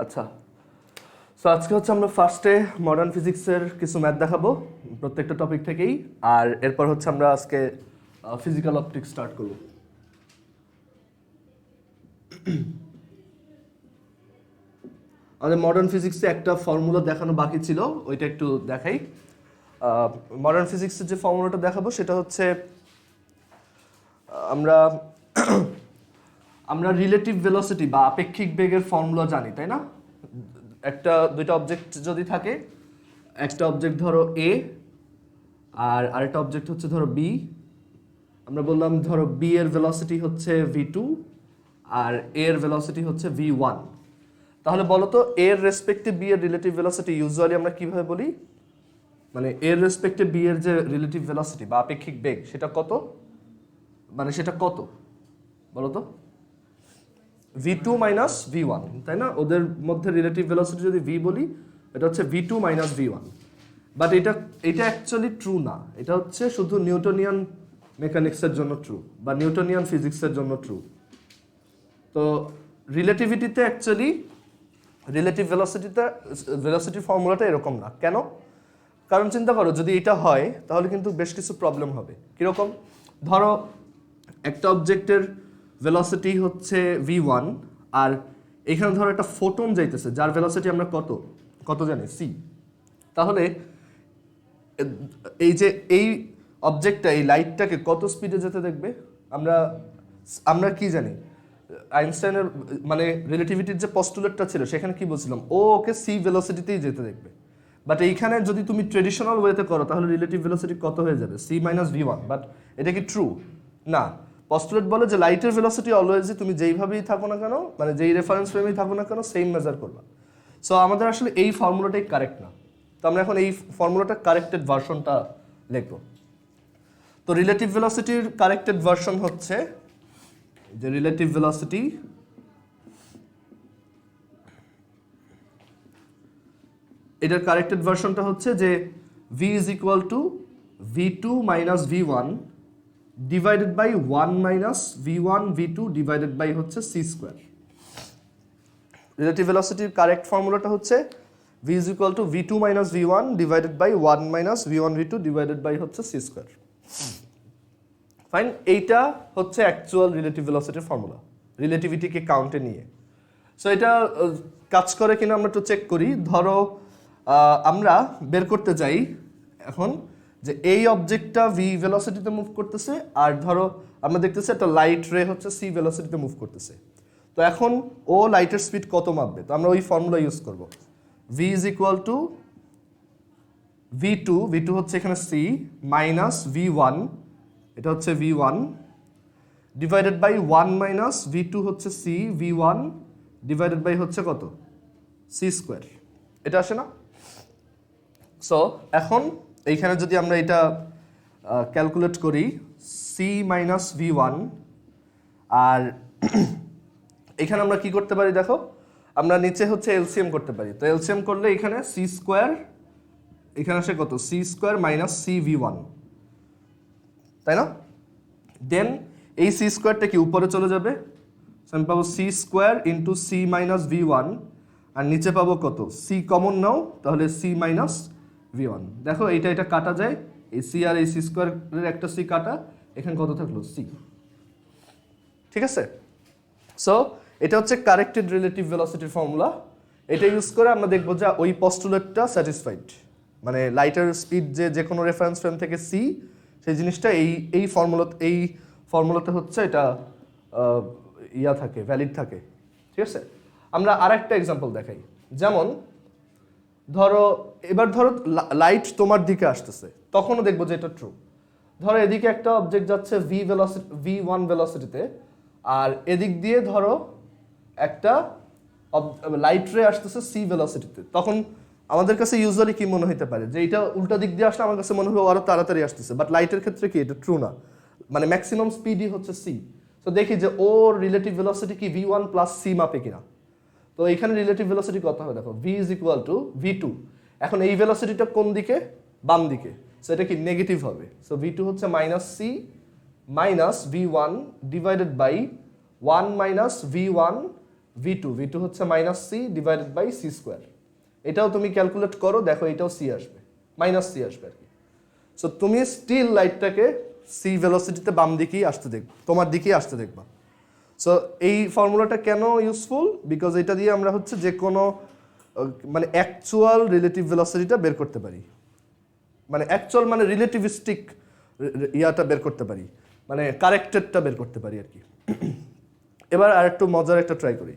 আচ্ছা, সো আজকে হচ্ছে আমরা ফার্স্টে মডার্ন ফিজিক্সের কিছু ম্যাথ দেখাবো প্রত্যেকটা টপিক থেকেই, আর এরপর হচ্ছে আমরা আজকে ফিজিক্যাল অপটিক্স স্টার্ট করব। আমাদের মডার্ন ফিজিক্সে একটা ফর্মুলা দেখানো বাকি ছিল, ওইটা একটু দেখাই। মডার্ন ফিজিক্সের যে ফর্মুলাটা দেখাবো সেটা হচ্ছে আমরা আমরা রিলেটিভ ভেলোসিটি বা আপেক্ষিক বেগের ফর্মুলা জানি, তাই না? দুইটা অবজেক্ট যদি থাকে, একটা অবজেক্ট ধরো এ আর আরেকটা অবজেক্ট হচ্ছে ধরো বি। আমরা বললাম ধরো বি এর ভেলোসিটি হচ্ছে v2 আর এ এর ভেলোসিটি হচ্ছে v1। তাহলে বলো তো এর রেসপেক্টে বি এর রিলেটিভ ভেলোসিটি ইউজুয়ালি আমরা কিভাবে বলি? মানে এর রেসপেক্টে বি এর যে রিলেটিভ ভেলোসিটি বা আপেক্ষিক বেগ সেটা কত? মানে সেটা কত বলো তো? v2 মাইনাস v1, তাই না? ওদের মধ্যে রিলেটিভ ভেলোসিটি যদি v বলি, এটা হচ্ছে v2 মাইনাস v1। বাট এটা অ্যাকচুয়ালি ট্রু না, এটা হচ্ছে শুধু নিউটনিয়ান মেকানিক্সের জন্য ট্রু বা নিউটনিয়ান ফিজিক্সের জন্য ট্রু। তো রিলেটিভিটিতে অ্যাকচুয়ালি রিলেটিভ ভেলোসিটি ফর্মুলাটা এরকম না। কেন? কারণ চিন্তা করো, যদি এটা হয় তাহলে কিন্তু বেশ কিছু প্রবলেম হবে। কীরকম? ধরো একটা অবজেক্টের ভেলোসিটি হচ্ছে v1 আর এখানে ধরো একটা ফোটন যাইতেছে যার ভেলোসিটি আমরা কত জানি, c। তাহলে এই অবজেক্টটা, এই লাইটটাকে কত স্পিডে যেতে দেখবে? আমরা কি জানি? আইনস্টাইনের মানে রিলেটিভিটির যে পস্টুলেটটা ছিল সেখানে কি বলছিলাম, ওকে c ভেলোসিটিতেই যেতে দেখবে। বাট এইখানে যদি তুমি ট্রেডিশনাল ওয়েতে করো তাহলে রিলেটিভ ভেলোসিটি কত হয়ে যাবে? c minus v1। বাট এটা কি ট্রু? না। পস্টুলেট বলে যে লাইটের ভেলোসিটি অলওয়েজই তুমি যেইভাবেই থাকো না কেন, মানে যেই রেফারেন্স ফ্রেমেই থাকো না কেন, সেম মেজার করবা। সো আমাদের আসলে এই ফর্মুলাটাই কারেক্ট না। তো আমরা এখন এই ফর্মুলাটা কারেক্টেড ভার্সনটা লিখব। তো রিলেটিভ ভেলোসিটির কারেক্টেড ভার্সন হচ্ছে যে রিলেটিভ ভেলোসিটি এটার কারেক্টেড ভার্সনটা হচ্ছে যে v is equal to v2 minus v1 divided by 1 minus v1 v2 divided by হচ্ছে c স্কোয়ার। রিলেটিভ ভেলোসিটির কারেক্ট ফর্মুলাটা হচ্ছে v is equal to v2 minus v1 divided by 1 minus v1 v2 divided by হচ্ছে c square. Fine, এইটা হচ্ছে actual relative ভেলোসিটির formula, রিলেটিভিটিকে কাউন্টে নিয়ে। সো এটা কাজ করে কিনা আমরা একটু চেক করি। ধরো আমরা বের করতে যাই এখন যে এই অবজেক্টটা v ভেলোসিটিতে মুভ করতেছে, আর ধরো আমরা দেখতেছি একটা লাইট রে হচ্ছে c ভেলোসিটিতে মুভ করতেছে। তো এখন ও লাইটের স্পিড কত মাপবে? তো আমরা ওই ফর্মুলা ইউজ করব। v is equal to v2 হচ্ছে এখানে c মাইনাস v1, এটা হচ্ছে v1 divided by 1 minus v2 হচ্ছে c v1 ডিভাইডেড বাই হচ্ছে কত? c square. এটা আসে না? সো এখন এইখানে যদি আমরা এটা ক্যালকুলেট করি, c মাইনাস v1, আর এখানে আমরা কি করতে পারি দেখো, আমরা নিচে হচ্ছে এলসিএম করতে পারি। তো এলসিএম করলে এখানে c স্কোয়ার, এখানে আসে কত? c square minus c v1, তাই না? দেন এই c স্কোয়ারটা কি উপরে চলে যাবে, আমি পাবো c square into c minus v1, আর নিচে পাবো কত? c কমন নাও, তাহলে c মাইনাস v1। দেখো এটা কাটা যায়, এই c আর এই c স্কোয়ারের একটা c কাটা, এখানে কত থাকলো? c। ঠিক আছে? সো এটা হচ্ছে কারেক্টেড রিলেটিভ ভেলোসিটির ফর্মুলা। এটা ইউজ করে আমরা দেখবো যে ওই পস্টুলেটটা স্যাটিসফাইড, মানে লাইটের স্পিড যে কোনো রেফারেন্স ফ্রেম থেকে c, সেই জিনিসটা এই ফর্মুলাতে হচ্ছে এটা থাকে, ভ্যালিড থাকে। ঠিক আছে? আমরা আরেকটা এক্সাম্পল দেখাই। যেমন ধরো লাইট তোমার দিকে আসতেছে, তখনও দেখবো যে এটা ট্রু। ধরো এদিকে একটা অবজেক্ট যাচ্ছে v1 ভেলোসিটিতে, আর এদিক দিয়ে ধরো একটা লাইট রে আসতেছে c ভেলোসিটিতে। তখন আমাদের কাছে ইউজুয়ালি কি মনে হতে পারে যে এটা উল্টা দিক দিয়ে আসলে আমার কাছে মনে হবে আরো তাড়াতাড়ি আসতেছে। বাট লাইটের ক্ষেত্রে কি এটা ট্রু না, মানে ম্যাক্সিমাম স্পিডই হচ্ছে c। তো দেখি যে ওর রিলেটিভ ভেলোসিটি কি v1 প্লাস c মাপে কিনা। তো এখানে রিলেটিভ ভেলোসিটি কত হবে দেখো, v is equal to v2। এখন এই ভেলোসিটিটা কোন দিকে? বাম দিকে। সো এটা কি নেগেটিভ হবে। সো v2 হচ্ছে minus c minus v1 divided by 1 minus v1 v2 হচ্ছে minus C divided by C square. এটাও তুমি ক্যালকুলেট করো, দেখো এটাও সি আসবে, মাইনাস সি আসবে আর কি। সো তুমি স্টিল লাইটটাকে সি ভেলোসিটিতে বাম দিকেই আসতে দেখবে, তোমার দিকেই আসতে দেখবা। সো এই ফর্মুলাটা কেন ইউজফুল? বিকজ এটা দিয়ে আমরা হচ্ছে যে কোনো মানে অ্যাকচুয়াল রিলেটিভ ভেলোসিটিটা বের করতে পারি, মানে অ্যাকচুয়াল মানে রিলেটিভিস্টিক ইয়াটা বের করতে পারি, মানে কারেক্টেডটা বের করতে পারি আর কি। এবার আরেকটু মজার একটা ট্রাই করি,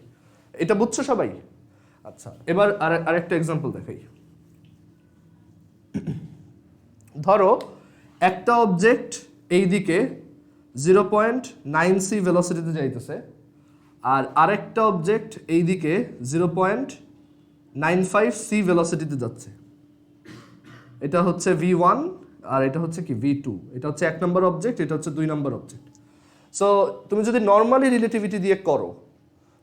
এটা বুঝছো সবাই? আচ্ছা, এবার আরেকটা এক্সাম্পল দেখাই। ধরো একটা অবজেক্ট এই দিকে 0.9 সি ভেলোসিটিতে যাইতেছে, আর আরেকটা অবজেক্ট এই দিকে 0.95 সি ভেলোসিটিতে যাচ্ছে। এটা হচ্ছে v1 আর এটা হচ্ছে কি v2। এটা হচ্ছে 1 নম্বর অবজেক্ট, এটা হচ্ছে 2 নম্বর অবজেক্ট। সো তুমি যদি নর্মালি রিলেটিভিটি দিয়ে করো,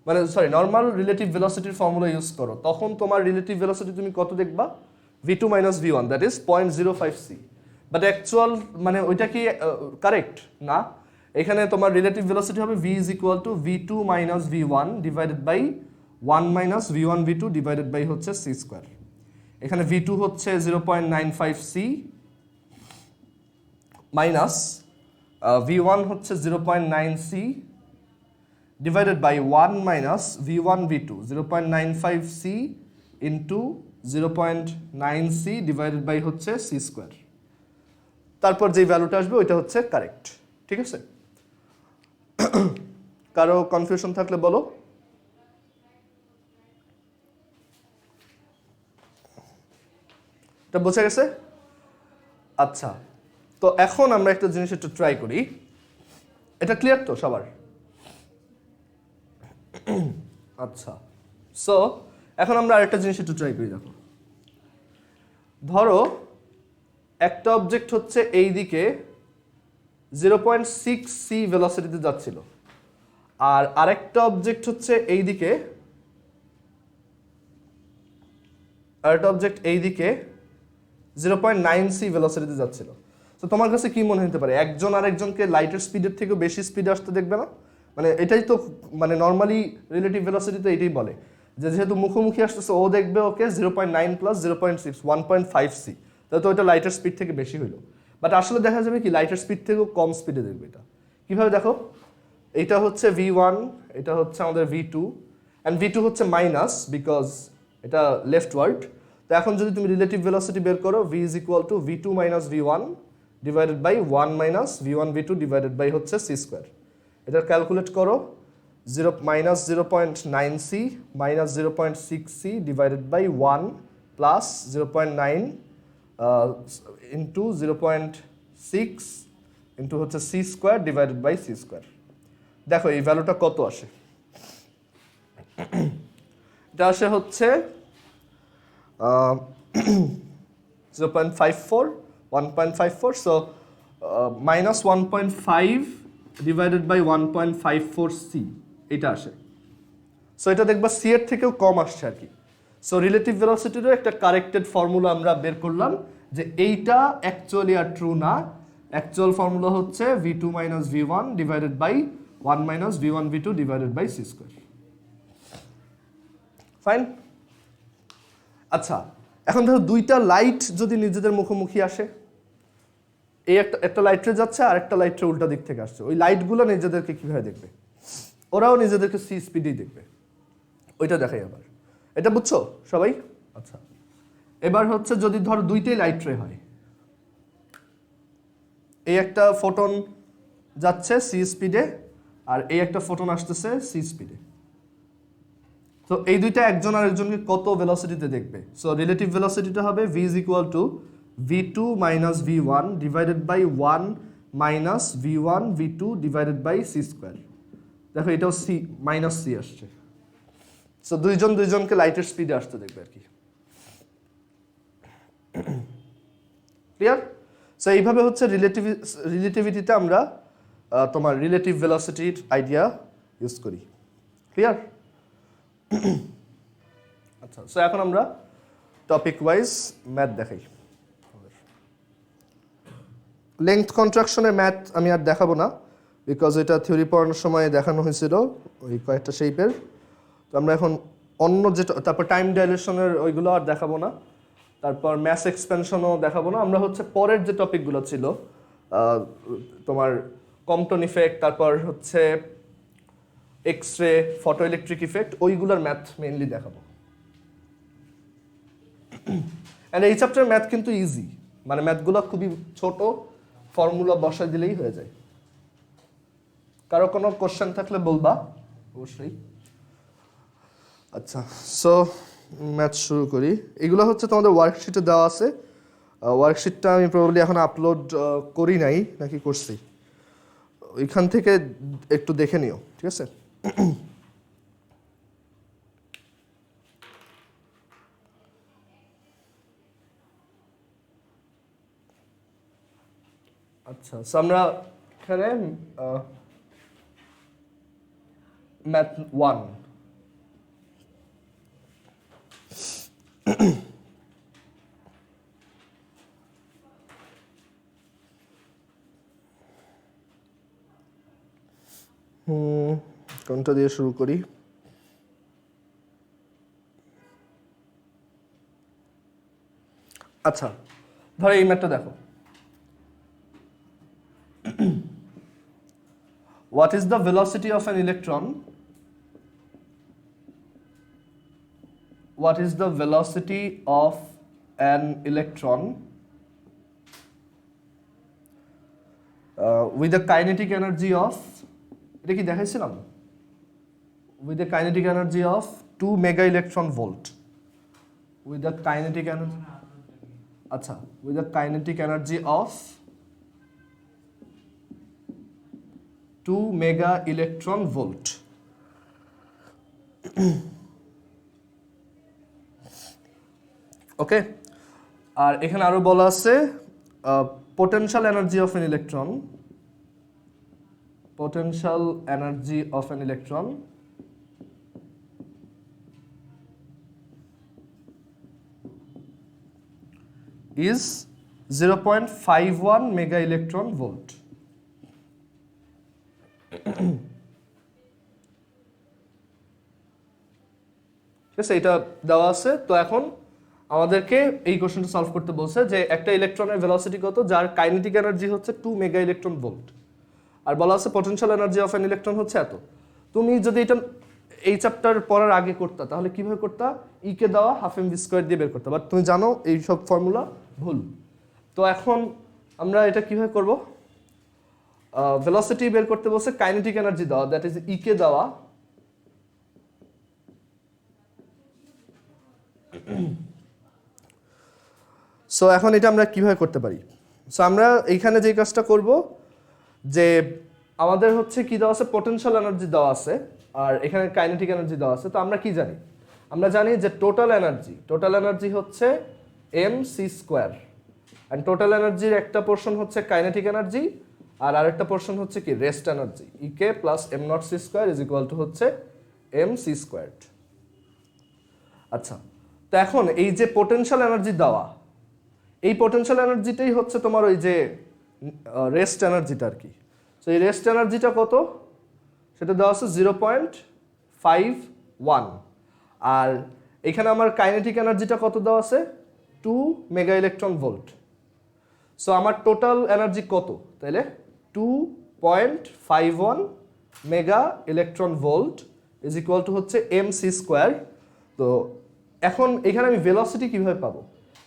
মানে সরি নর্মাল রিলেটিভ ভেলোসিটির ফর্মুলা ইউজ করো, তখন তোমার রিলেটিভ ভেলোসিটি তুমি কত দেখবা? v2 minus v1, that is 0.05 C. But actual মানে ওইটা কি কারেক্ট না? এখানে তোমার রিলেটিভ ভেলোসিটি হবে v is equal to v2 minus v1 divided by 1 minus v1 v2 divided by হচ্ছে সি স্কোয়ার। এখানে v2 হচ্ছে 0.95 সি মাইনাস v1 হচ্ছে 0.9 C divided by 1 minus v1 v2 0.95 C into 0.9 C divided by হচ্ছে C square. তারপর যে ভ্যালুটা আসবে ওইটা হচ্ছে কারেক্ট। ঠিক আছে? কারো কনফিউশন থাকলে বলো। এটা বোঝা গেছে? আচ্ছা, তো এখন আমরা একটা জিনিস একটু ট্রাই করি। এটা ক্লিয়ার তো সবার? আচ্ছা, সো এখন আমরা আরেকটা জিনিস একটু ট্রাই করি। দেখো, ধরো একটা অবজেক্ট হচ্ছে এই দিকে 0.6 সি ভেলোসিটিতে যাচ্ছিল, আর আরেকটা অবজেক্ট হচ্ছে এই দিকে, আরেকটা অবজেক্ট এই দিকে 0.9 সি ভেলোসিটিতে যাচ্ছিল। তো তোমার কাছে কি মনে হতে পারে? একজন আরেকজনকে লাইটের স্পিডের থেকেও বেশি স্পিডে আসতে দেখবে না? মানে এটাই তো মানে নর্মালি রিলেটিভ ভেলোসিটি তো এটাই বলে যে যেহেতু মুখোমুখি আসতেছে ও দেখবে ওকে 0.9 প্লাস 0.6 1.5 সি, তাহলে তো ওইটা লাইটের স্পিড থেকে বেশি হইলো। বাট আসলে দেখা যাবে কি লাইটের স্পিড থেকেও কম স্পিডে দেখবে। এটা কিভাবে দেখো? এটা হচ্ছে v1, এটা হচ্ছে আমাদের v2, অ্যান্ড v2 হচ্ছে মাইনাস বিকজ এটা লেফটওয়ার্ড। তো এখন যদি তুমি রিলেটিভ ভেলোসিটি বের করো, v is equal to v2 minus v1 divided by 1 minus v1 v2 divided by হচ্ছে সি স্কোয়ার। এটা ক্যালকুলেট করো, minus 0.9 C minus 0.6 C divided by 1 plus 0.9 into 0.6 into হচ্ছে C square divided by C square. দেখো এই ভ্যালুটা কত আসে? এটা আসে হচ্ছে 0.54 1.54, so minus 1.5 divided by 1.54 C এটা আসে। সো এটা দেখবা সি এর থেকেও কম আসছে আর কি। সো রিলেটিভ ভেলোসিটিরও একটা কারেক্টেড ফর্মুলা আমরা বের করলাম যে এইটা অ্যাকচুয়ালি আর ট্রু না। অ্যাকচুয়াল ফর্মুলা হচ্ছে v2 minus v1 divided by 1 minus v1 v2 divided by C square. Fine. আচ্ছা, এখন ধরো দুইটা লাইট যদি নিজেদের মুখোমুখি আসে, এই একটা লাইটে যাচ্ছে আর একটা লাইটে উল্টা দিক থেকে আসছে, ওই লাইটগুলো নিজেদেরকে কিভাবে দেখবে? ওরাও নিজেদেরকে সি স্পিডেই দেখবে। ওইটা দেখাই আবার। এটা বুঝছো সবাই? আচ্ছা, এবার হচ্ছে যদি ধর দুইটাই লাইট রে হয়, এই একটা ফোটন যাচ্ছে সি স্পিডে আর এই একটা ফোটন আসতেছে সি স্পিডে, তো এই দুইটা একজন আরেকজনকে কত ভেলোসিটিতে দেখবে? সো রিলেটিভ ভেলোসিটিটা হবে v is equal to v2 minus v1 divided by 1 minus v1 v2 divided by C square. দেখো এটাও সি মাইনাস সি আসছে। সো দুইজনকে লাইটের স্পিডে আসতে দেখবে আর কি। ক্লিয়ার? সো এইভাবে হচ্ছে রিলেটিভিটিতে আমরা তোমার রিলেটিভ ভেলোসিটির আইডিয়া ইউজ করি। ক্লিয়ার? আচ্ছা, সো এখন আমরা টপিক ওয়াইজ ম্যাথ দেখাই। লেংথ কন্ট্রাকশনের ম্যাথ আমি আর দেখাবো না বিকজ এটা থিওরি পড়ানোর সময় দেখানো হয়েছিল ওই কয়েকটা শেপের। তো আমরা এখন অন্য যেটা, তারপর টাইম ডাইলেশনের ওইগুলো আর দেখাবো না, তারপর ম্যাস এক্সপেনশনও দেখাবো না। আমরা হচ্ছে পরের যে টপিকগুলো ছিল তোমার কম্পটন ইফেক্ট, তারপর হচ্ছে X ray, photo electric effect, ওইগুলোর ম্যাথ মেইনলি দেখাবো। অ্যান্ড এই চ্যাপ্টারের ম্যাথ কিন্তু ইজি, মানে ম্যাথগুলো খুবই ছোট, ফর্মুলা বসাই দিলেই হয়ে যায়। কারো কোনো কোশ্চেন থাকলে বলবা অবশ্যই। আচ্ছা, সো ম্যাথ শুরু করি। এগুলো হচ্ছে তোমাদের ওয়ার্কশিটে দেওয়া আছে। ওয়ার্কশিটটা আমি প্রবাবলি এখন আপলোড করি নাই, নাকি করছি, ওইখান থেকে একটু দেখে নিও, ঠিক আছে? আচ্ছা, সো আমরা এখানে ম্যাথ 1 কোনটা দিয়ে শুরু করি? আচ্ছা, ধরো এই ম্যাথটা দেখো। What is the velocity of an electron? What is the velocity of an electron with a kinetic energy of, এটা কি দেখাইছিলাম? With a kinetic energy of 2 mega electron volt. With a kinetic energy, আচ্ছা, with a kinetic energy of 2 mega electron volt. ওকে, আর এখানে আরো বলা আছে potential energy of an electron, potential energy of an electron is 0.51 mega electron volt. ঠিক আছে, এটা দেওয়া আছে। তো এখন আমাদেরকে এই কোশ্চেনটা সলভ করতে বলছে যে একটা ইলেকট্রনের ভেলোসিটি কত, যার কাইনেটিক এনার্জি হচ্ছে 2 মেগা ইলেকট্রন ভোল্ট, আর বলা আছে potential energy of an electron হচ্ছে এত। তুমি যদি এটা এই চ্যাপ্টার পড়ার আগে করতা তাহলে কিভাবে করতা? ই কে দেওয়া হাফ এম ভি স্কোয়ার দিয়ে বের করতে, বাট তুমি জানো এই সব ফর্মুলা ভুল। তো এখন আমরা এটা কিভাবে করব? ভেলোসিটি বের করতে বলছে, কাইনেটিক এনার্জি দেওয়া, দ্যাট ইজ ই কে দেওয়া, সো এখন এটা আমরা কিভাবে করতে পারি? সো আমরা এইখানে যে কাজটা করব, যে আমাদের হচ্ছে কি দেওয়া আছে, পটেনশিয়াল এনার্জি দেওয়া আছে, আর এখানে কাইনেটিক এনার্জি দেওয়া আছে। তো আমরা কি জানি? আমরা জানি যে টোটাল এনার্জি হচ্ছে M C square, and total এনার্জির একটা পোর্শন হচ্ছে কাইনেটিক এনার্জি, আর আরেকটা পোর্শন হচ্ছে কি rest energy. E K plus M naught C square is equal to হচ্ছে এম সি স্কোয়ার। আচ্ছা, তো এখন এই যে পোটেনশিয়াল এনার্জি দেওয়া, এই পোটেনশিয়াল এনার্জিটাই হচ্ছে তোমার ওই যে রেস্ট এনার্জিটা আর কি। তো এই রেস্ট এনার্জিটা কত সেটা দেওয়া আছে 0.51, আর এখানে আমার কাইনেটিক এনার্জিটা কত দেওয়া আছে 2 মেগা ইলেকট্রন ভোল্ট। সো আমার টোটাল এনার্জি কত তাইলে 2.51 mega electron volt is equal to হচ্ছে এম সি স্কোয়ার। তো এখন এখানে আমি ভেলোসিটি কিভাবে পাবো?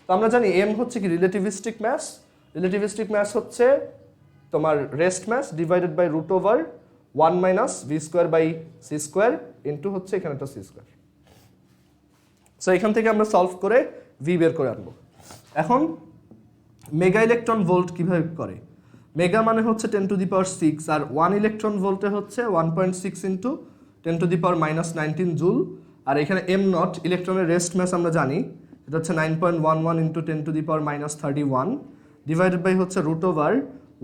তো আমরা জানি এম হচ্ছে কি রিলেটিভিস্টিক ম্যাস, রিলেটিভিস্টিক ম্যাস হচ্ছে তোমার rest mass divided by root over 1 minus V square by C square into হচ্ছে এখানে একটা সি স্কোয়ার। সো এখান থেকে আমরা সলভ করে ভি বের করে আনবো। এখন মেগা ইলেকট্রন ভোল্ট কিভাবে করে? মেগা মানে হচ্ছে 10 to the power 6, R 1 electron ভোল্টে হচ্ছে 1.6 into 10 to the power minus 19 joule, আর এখানে এম নট ইলেকট্রনের রেস্ট ম্যাস আমরা জানি এটা হচ্ছে 9.11 into 10 to the power minus 31 divided by হচ্ছে root over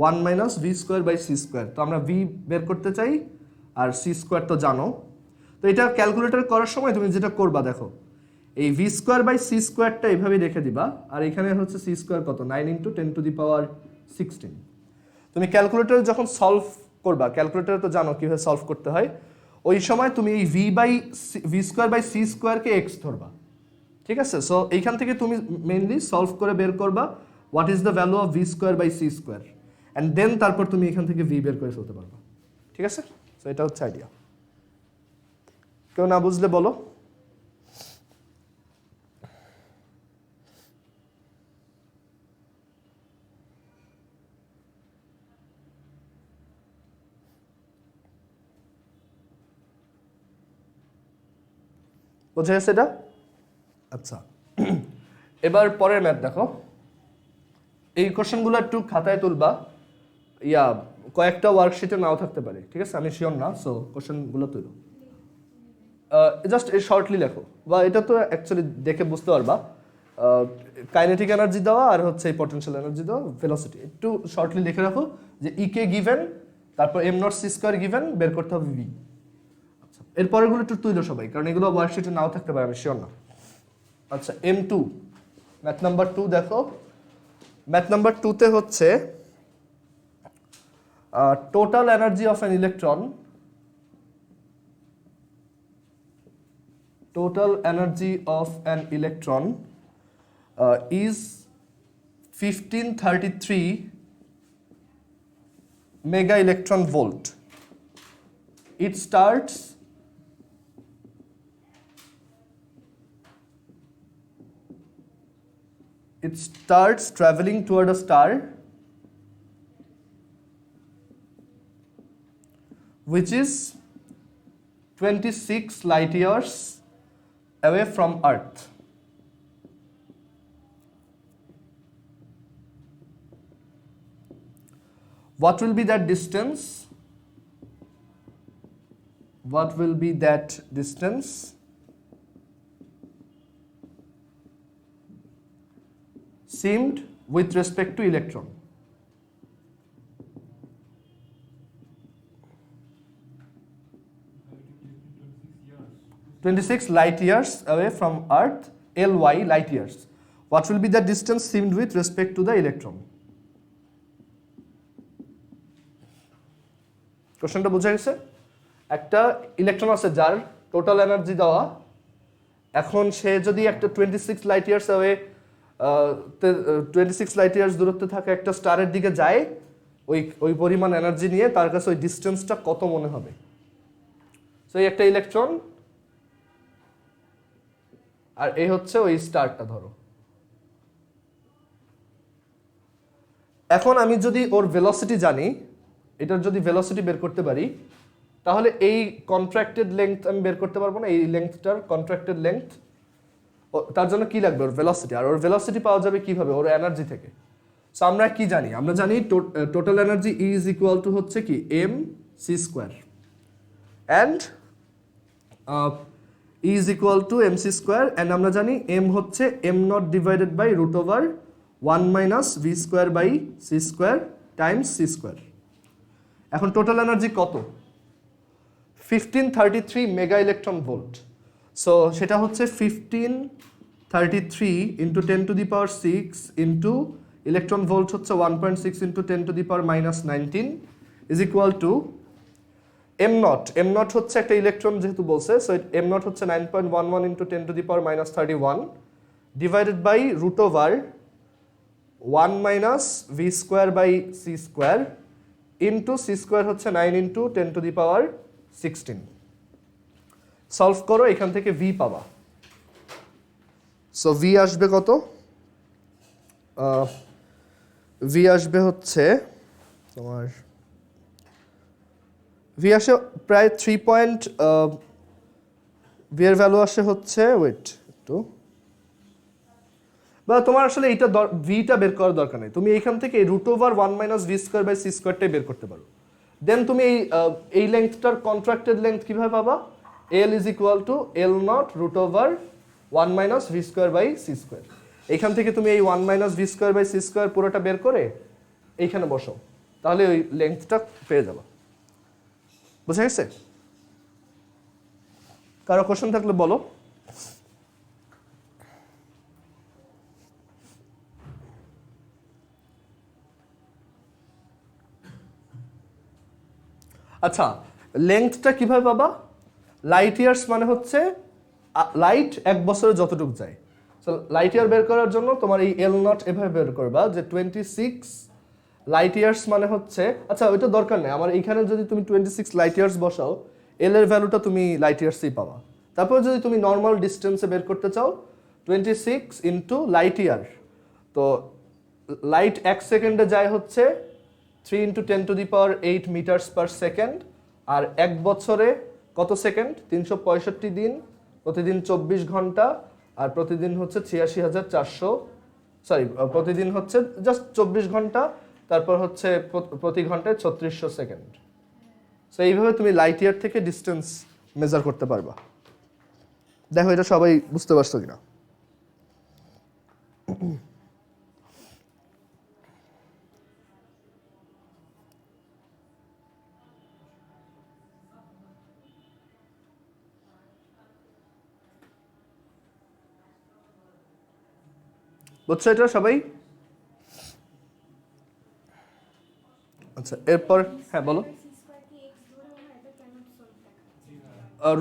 1 minus V square by C square. তো আমরা ভি বের করতে চাই, আর সি স্কোয়ার তো জানো। তো এটা ক্যালকুলেটর করার সময় তুমি যেটা করবা দেখো, এই ভি স্কোয়ার বাই সি স্কোয়ারটা এইভাবেই রেখে দিবা, আর এখানে হচ্ছে সি স্কোয়ার কত 9 ইন্টু 10 টু দি পাওয়ার 16। তুমি ক্যালকুলেটর যখন সলভ করবা, ক্যালকুলেটর তো জানো কীভাবে সলভ করতে হয়, ওই সময় তুমি এই ভি স্কোয়ার বাই সি স্কোয়ারকে এক্স ধরবা, ঠিক আছে? সো এইখান থেকে তুমি মেইনলি সলভ করে বের করবা what is the value of V square by C square, and then তারপর তুমি এখান থেকে ভি বের করে ফেলতে পারবা, ঠিক আছে? সো এটা হচ্ছে আইডিয়া। কেউ না বুঝলে বলো। বোঝা গেছে এটা? আচ্ছা, এবার পরের ম্যাথ দেখো। এই কোশ্চেনগুলো একটু খাতায় তুলবা, কয়েকটা ওয়ার্কশিটে নাও থাকতে পারে, ঠিক আছে? আমি শিওর না, সো কোশ্চেনগুলো তুলো, জাস্ট শর্টলি লেখো, বা এটা তো অ্যাকচুয়ালি দেখে বুঝতে পারবা। কাইনেটিক এনার্জি দেওয়া আর হচ্ছে এই পটেনশিয়াল এনার্জি দেওয়া, ভেলোসিটি একটু শর্টলি লিখে রাখো যে ইকে গিভেন, তারপর M naught C square given, বের করতে হবে ভি। আচ্ছা, এরপরেগুলো একটু তুইলো সবাই, কারণ এগুলো ওয়ার্কশিটে নাও থাকতে পারে, আমি শিওর না। আচ্ছা, M2 ম্যাথ নাম্বার 2 দেখো। ম্যাথ নাম্বার 2তে হচ্ছে total energy of an electron, total energy of an electron is 1533 mega electron volt. It starts traveling toward a star which is 26 light years away from Earth. What will be that distance? What will be that distance seemed with respect to electron? (26 light years away from Earth, LY light years. What will be the distance seemed with respect to the electron? কোশ্চেনটা বুঝা গেছে? একটা electron আছে যার total energy দেওয়া, এখন সে যদি একটা 26 light years away 26 light years দূরত্বে থাকা একটা স্টারের দিকে যায়, ওই পরিমাণ এনার্জি নিয়ে, তার কাছে ওই ডিস্টেন্সটা কত মনে হবে? সো এই একটা ইলেকট্রন, আর এই হচ্ছে ওই স্টারটা ধরো। এখন আমি যদি ওর ভেলোসিটি জানি, এটার যদি ভেলোসিটি বের করতে পারি, তাহলে এই কন্ট্রাক্টেড লেংথ আমি বের করতে পারবো না, এই লেংথটার কন্ট্রাক্টেড লেংথ। তার জন্য কি লাগবে? ওর ভেলোসিটি। আর ওর ভেলোসিটি পাওয়া যাবে কিভাবে? ওর এনার্জি থেকে। সো আমরা কি জানি? আমরা জানি total energy E is equal to হচ্ছে কি M C square, and E is equal to mc square, and আমরা জানি m হচ্ছে m not divided by root over 1 minus v square by c square times c square. এখন total energy কত? 1533 mega electron volt. So সেটা হচ্ছে 1533 into 10 to the power 6 into electron volt হচ্ছে 1.6 into 10 to the power minus 19 is equal to M naught হচ্ছে একটা electron যেহেতু বলছে, so M naught হচ্ছে 9.11 into 10 to the power minus 31 divided by root over 1 minus V square by C square into C square হচ্ছে 9 into 10 to the power 16। Solve করো, এখান থেকে V পাবা। সো ভি আসবে কত? ভি আসবে হচ্ছে তোমার ভি আসে প্রায় 3 ভি এর ভ্যালু আসে হচ্ছে ওয়েট একটু, বা তোমার আসলে এইটা ভিটা বের করার দরকার নেই, তুমি এইখান থেকে root over 1 minus V square by C স্কোয়ারটাই বের করতে পারো। দেন তুমি এই লেংথটার কন্ট্রাক্টেড লেংথ কিভাবে পাবা? L is equal to L naught root over 1 minus V square by C square. এইখান থেকে তুমি এই 1 minus V square by C square পুরোটা বের করে এইখানে বসো, তাহলে ওই লেংথটা পেয়ে যাবা। বুঝা গেছে? কারো কোশ্চেন থাকলে বলো। আচ্ছা, লেংথটা কিভাবে পাবা? লাইট ইয়ার্স মানে হচ্ছে লাইট 1 বছরে যতটুকু যায়। সো লাইট ইয়ার বের করার জন্য তোমার এই এল নট এভাবে বের করবা যে 26 লাইট ইয়ার্স মানে হচ্ছে, আচ্ছা ওইটা দরকার নেই, আমার এইখানে যদি তুমি 26 লাইট ইয়ার্স বসাও এল এর ভ্যালুটা তুমি লাইট ইয়ার্সই পাবা। তারপর যদি তুমি নর্মাল ডিস্টেন্সে বের করতে চাও 26 ইন্টু লাইট ইয়ার, তো লাইট 1 সেকেন্ডে যায় হচ্ছে 3 ইন্টু 10⁸ মিটার্স পার সেকেন্ড, আর 1 বছরে কত সেকেন্ড? 365 দিন, প্রতিদিন 24 ঘন্টা, আর প্রতিদিন হচ্ছে 86,400, সরি প্রতিদিন হচ্ছে জাস্ট 24 ঘন্টা, তারপর হচ্ছে প্রতি ঘন্টায় 3600 সেকেন্ড। সো এইভাবে তুমি লাইট ইয়ার থেকে ডিস্টেন্স মেজার করতে পারবা। দেখো এটা সবাই বুঝতে পারছো কিনা। বুঝছো এটা সবাই? আচ্ছা এরপর হ্যাঁ বলো।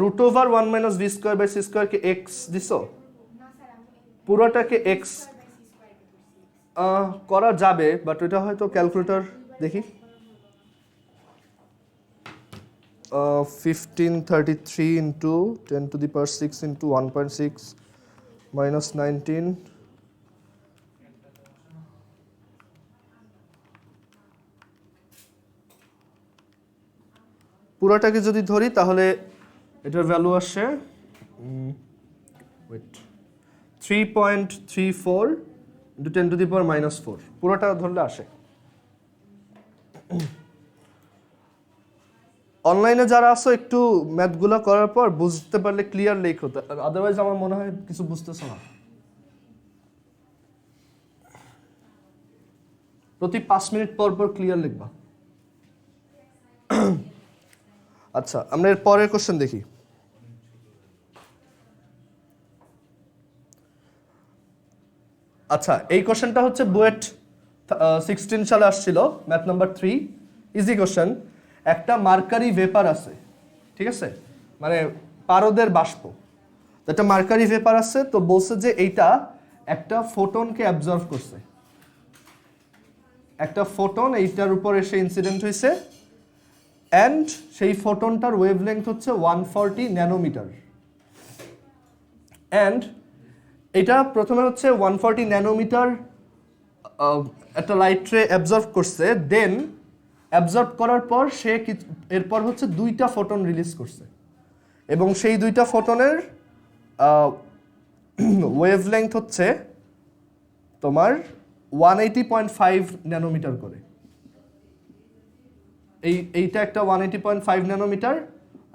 Root over 1 minus V square by C স্কোয়ারকে এক্স দিছো? পুরোটাকে এক্স করা যাবে, বাট ওইটা হয়তো ক্যালকুলেটর দেখি। 1533 ইন্টু 10⁶ ইন্টু 1.6 মাইনাস 19, পুরোটাকে যদি ধরি তাহলে এটার ভ্যালু আসে 3.34 ইন্টু 10⁻⁻4, পুরোটা ধরলে আসে। অনলাইনে যারা আসো একটু ম্যাথগুলো করার পর বুঝতে পারলে ক্লিয়ার লেখ হতো, আদারওয়াইজ আমার মনে হয় কিছু বুঝতেছ না। প্রতি 5 মিনিট পর পর ক্লিয়ার লিখবা। আচ্ছা আমরা এর পরের কোশ্চেন দেখি। আচ্ছা এই কোশ্চেনটা হচ্ছে বুয়েট 16 সালে আসছিল, ম্যাথ নাম্বার 3, ইজি কোশ্চেন। একটা মার্কারি ভেপার আছে, ঠিক আছে, মানে পারদের বাষ্প। একটা মার্কারি ভেপার আছে, তো বলছে যে এইটা একটা ফোটনকে অ্যাবজর্ব করছে, একটা ফোটন এইটার উপর এসে ইনসিডেন্ট হয়েছে, অ্যান্ড সেই ফোটনটার ওয়েভলেংথ হচ্ছে 140 ন্যানোমিটার। অ্যান্ড এটা প্রথমে হচ্ছে 140 ন্যানোমিটার একটা লাইট রে অ্যাবজর্ব করছে, দেন অ্যাবজর্ব করার পর সে এরপর হচ্ছে 2টা ফোটন রিলিজ করছে, এবং সেই 2টা ফোটনের ওয়েভলেংথ হচ্ছে তোমার 180.5 ন্যানোমিটার করে। এইটা একটা 180.5 ন্যানোমিটার,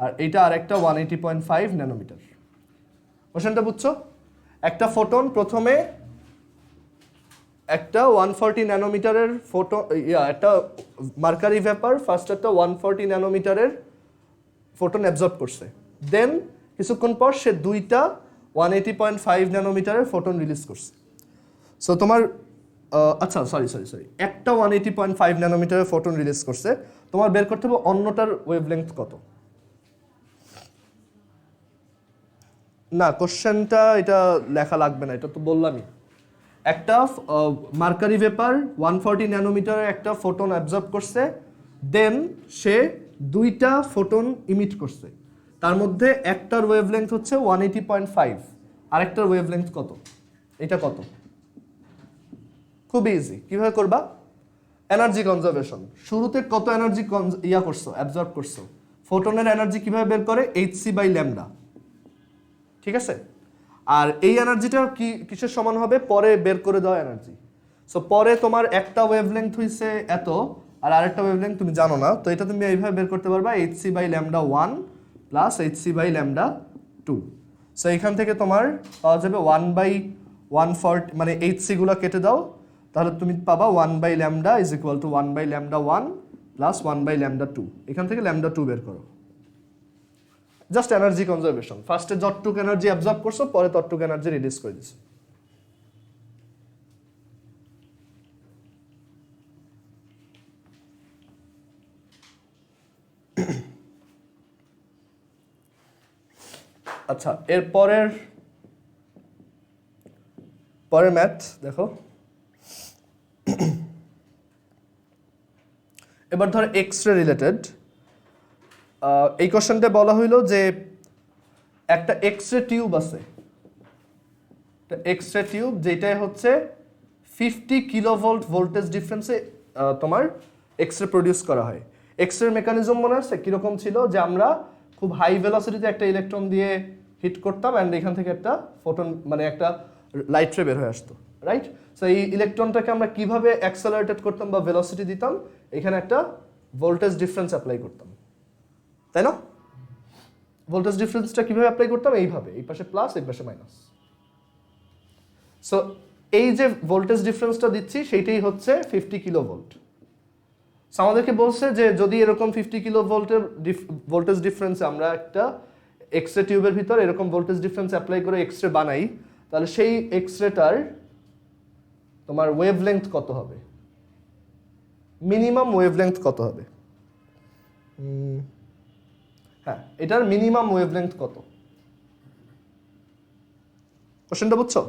আর এইটা আরেকটা 180.5 ন্যানোমিটার। কোশ্চেনটা বুঝছো? একটা ফোটন প্রথমে একটা 140 ন্যানোমিটারের একটা মার্কারি ভেপার ফার্স্ট একটা 140 ন্যানোমিটারের ফোটন অ্যাবজর্ব করছে, দেন কিছুক্ষণ পর সে 2টা 180.5 ন্যানোমিটারের ফোটন রিলিজ করছে। সো তোমার আচ্ছা সরি একটা 180.5 ন্যানোমিটারের ফোটন রিলিজ করছে, তোমার বের করতে হবে অন্যটার ওয়েভলেংথ কত। না কোশ্চেনটা এটা লেখা লাগবে না, এটা তো বললামই। একটা মার্কারি ভেপার 140 ন্যানোমিটারের একটা ফোটন অ্যাবজর্ব করছে, দেন সে 2টা ফোটন ইমিট করছে, তার মধ্যে একটার ওয়েভলেংথ হচ্ছে 180.5, আরেকটার ওয়েভলেংথ কত, এটা কত? খুব ইজি, কিভাবে করবা? Energy conservation. শুরুতে কত এনার্জি করছো, অ্যাবজর্ব করছো, ফোটনের এনার্জি কিভাবে বের করে? hc/λ, ঠিক আছে। আর এই এনার্জিটা কিসের সমান হবে? পরে বের করে দেওয়া এনার্জি। সো পরে তোমার একটা ওয়েভলেংথ হইছে এত, আর আরেকটা ওয়েভলেংথ তুমি জানো না, তো এটা তুমি এইভাবে বের করতে পারবা hc/λ1 প্লাস hc/λ2। সো এখান থেকে তোমার পাওয়া যাবে 1/140, মানে hc গুলো কেটে দাও, তাহলে তুমি পাবা 1/λ ইজ ইকুয়াল টু 1/λ1 প্লাস 1/λ2। এখান থেকে λ2 বের করো। জাস্ট এনার্জি কনজারভেশন, ফার্স্টে যতটুকু এনার্জি অ্যাবজর্ব করছো, পরে ততটুকু এনার্জি রিলিজ করে দিছো। আচ্ছা এর পরের ম্যাথ দেখো, এবার ধর এক্স রে রিলেটেড। এই কোশ্চেনটা বলা হইলো যে একটা এক্স রে টিউব আছে, এক্স রে টিউব যেটাই হচ্ছে 50 কিলোভোল্ট ভোল্টেজ ডিফারেন্সে তোমার এক্স রে প্রডিউস করা হয়। এক্স রে মেকানিজম মনে আছে কিরকম ছিল, যে আমরা খুব হাই ভেলোসিটিতে একটা ইলেকট্রন দিয়ে হিট করতাম অ্যান্ড এখান থেকে একটা ফোটন মানে একটা লাইট রে বের হয়ে আসতো, রাইট? সো এই ইলেকট্রনটাকে আমরা কিভাবে অ্যাক্সেলারেটেড করতাম বা ভেলোসিটি দিতাম, এখানে একটা ভোল্টেজ ডিফারেন্স অ্যাপ্লাই করতাম, তাই না? ভোল্টেজ ডিফারেন্সটা কিভাবে অ্যাপ্লাই করতাম, এইভাবে, এই পাশে প্লাস এই পাশে মাইনাস। সো এই যে ভোল্টেজ ডিফারেন্সটা দিচ্ছি সেইটাই হচ্ছে 50 কিলোভোল্ট। সো আমাদেরকে বলছে যে যদি এরকম 50 কিলোভোল্টের ভোল্টেজ ডিফারেন্সে আমরা একটা এক্স রে টিউবের ভিতর এরকম ভোল্টেজ ডিফারেন্স অ্যাপ্লাই করে এক্স রে বানাই, তাহলে সেই এক্স রেটার তোমার ওয়েভলেংথ কত হবে, মিনিমাম ওয়েভলেংথ কত হবে? হ্যাঁ, এটার মিনিমাম ওয়েভলেংথ কত? কোশ্চেনটা বুঝছো?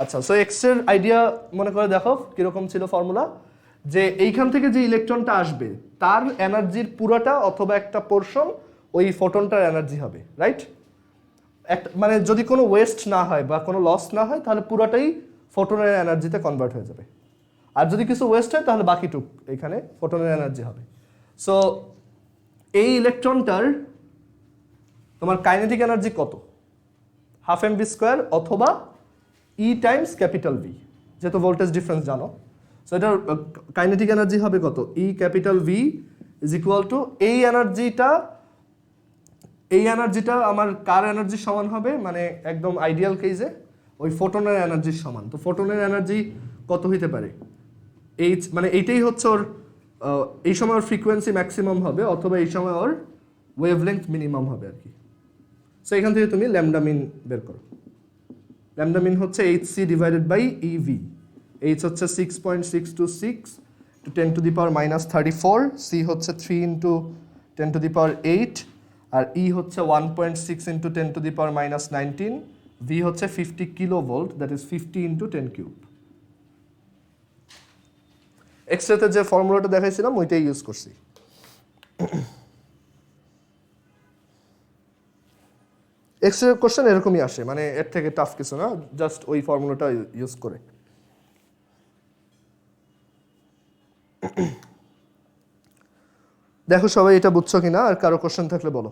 আচ্ছা, সো এক্স এর আইডিয়া মনে করে দেখো কিরকম ছিল ফর্মুলা, যে এইখান থেকে যে ইলেকট্রনটা আসবে তার এনার্জির পুরোটা অথবা একটা পোর্শন ওই ফোটনটার এনার্জি হবে, রাইট? একটা মানে যদি কোনো ওয়েস্ট না হয় বা কোনো লস না হয় তাহলে পুরোটাই ফোটনের এনার্জিতে কনভার্ট হয়ে যাবে, আর যদি কিছু ওয়েস্ট হয় তাহলে বাকিটুক এখানে ফোটনের এনার্জি হবে। সো এই ইলেকট্রনটার তোমার কাইনেটিক এনার্জি কত? ½ mv² অথবা ই টাইমস ক্যাপিটাল ভি, যেহেতু ভোল্টেজ ডিফারেন্স জানো। সো এটার কাইনেটিক এনার্জি হবে কত? E capital V is equal to এই এনার্জিটা আমার কার এনার্জির সমান হবে, মানে একদম আইডিয়াল কেসে ওই ফোটনের এনার্জির সমান। তো ফোটনের এনার্জি কত হইতে পারে? এইচ, মানে এইটাই হচ্ছে ওর এই সময় ওর ফ্রিকোয়েন্সি ম্যাক্সিমাম হবে অথবা এই সময় ওর ওয়েভলেংথ মিনিমাম হবে আর কি। সো এখান থেকে তুমি ল্যামডা মিন বের করো। ল্যামডা মিন হচ্ছে HC divided by EV। H হচ্ছে 6.626 to 10 to the power minus 34, C হচ্ছে 3 into 10 to the power 8, R E হচ্ছে 1.6 into 10 to the power minus 19, V হচ্ছে 50 kilovolt, that is 50 into 10 cube. এক্সরেতে যে ফর্মুলাটা দেখাইছিলাম ওইটাই ইউজ করছি। এক্সরে কোশ্চেন এরকমই আসে, মানে এর থেকে টাফ কিছু না, জাস্ট ওই ফর্মুলাটা ইউজ করে। দেখো সবাই এটা বুঝছো কিনা, আর কারো কোশ্চেন থাকলে বলো।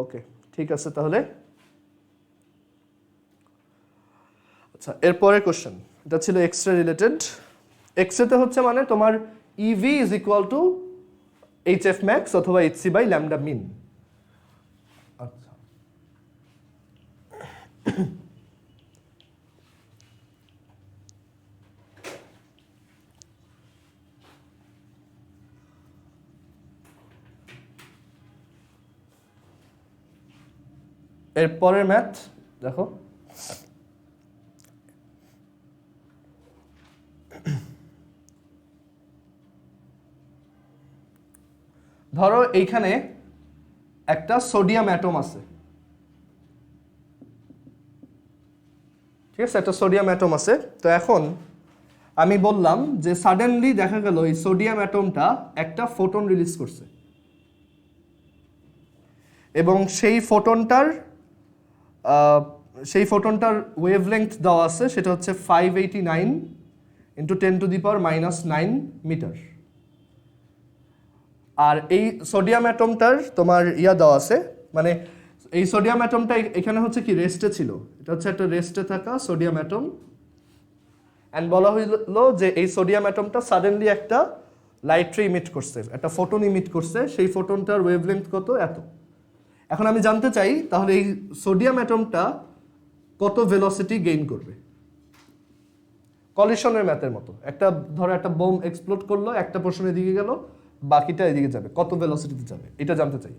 ওকে, ঠিক আছে তাহলে। আচ্ছা, এরপরে কোশ্চেন, এটা ছিল এক্সরে রিলেটেড। এক্সরেতে হচ্ছে মানে তোমার EV is equal two HF max অথবা HC বাই ল্যামডা মিন। আচ্ছা, এরপরের ম্যাথ দেখো, ধরো এইখানে একটা সোডিয়াম অ্যাটম আছে, ঠিক আছে, একটা সোডিয়াম অ্যাটম আছে। তো এখন আমি বললাম যে সাডেনলি দেখা গেল এই সোডিয়াম অ্যাটমটা একটা ফোটন রিলিজ করছে এবং সেই ফোটনটার ওয়েভলেংথ দেওয়া আছে, সেটা হচ্ছে 589 into 10 to the power minus 9 metre. আর এই সোডিয়াম অ্যাটমটার তোমার দেওয়া আছে, মানে এই সোডিয়াম অ্যাটমটা এখানে হচ্ছে কি রেস্টে ছিল, এটা হচ্ছে একটা রেস্টে থাকা সোডিয়াম অ্যাটম। অ্যান্ড বলা হইলো যে এই সোডিয়াম অ্যাটমটা সাডেনলি একটা লাইট রে ইমিট করছে, একটা ফোটন ইমিট করছে, সেই ফোটনটার ওয়েভলেংথ কত? এত। এখন আমি জানতে চাই তাহলে এই সোডিয়াম অ্যাটমটা কত ভেলোসিটি গেইন করবে, কলিশনের ম্যাথের মতো। একটা ধরো একটা বোম এক্সপ্লোড করলো, একটা পোর্শন এদিকে গেল, বাকিটা এদিকে যাবে, কত ভেলোসিটিতে যাবে এটা জানতে চাই।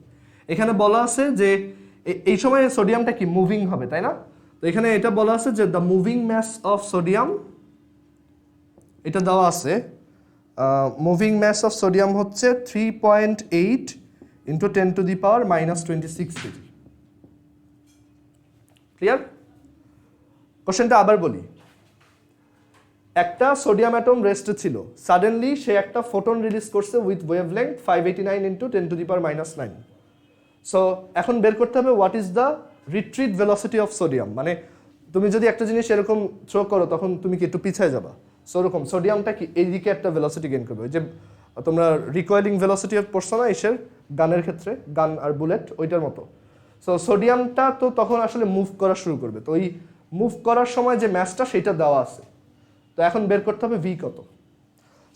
এখানে বলা আছে যে এই সময় সোডিয়ামটা কি মুভিং হবে, তাই না? তো এখানে এটা বলা আছে যে the moving mass of sodium, এটা দেওয়া আছে মুভিং ম্যাস অফ সোডিয়াম হচ্ছে 3.8 ইন্টু 10⁻⁻26 কেজি। ক্লিয়ার? কোশ্চেনটা আবার বলি, একটা সোডিয়াম অ্যাটম রেস্টে ছিল, সাডেনলি সে একটা ফোটন রিলিজ করছে উইথ ওয়েভলেংথ 589 ইন্টু 10⁻⁹। সো এখন বের করতে হবে what is the retreat velocity of sodium. মানে তুমি যদি একটা জিনিস এরকম থ্রো করো তখন তুমি কি একটু পিছিয়ে যাবা, সো ওরকম সোডিয়ামটা কি এইদিকে একটা ভেলোসিটি গেইন করবে। ওই যে তোমরা রিকয়েলিং ভেলোসিটি অফ পড়ছো না এসের গানের ক্ষেত্রে, গান আর বুলেট ওইটার মতো। সো সোডিয়ামটা তো তখন আসলে মুভ করা শুরু করবে, তো ওই মুভ করার সময় যে ম্যাসটা সেটা দেওয়া আছে, তো এখন বের করতে হবে ভি কত।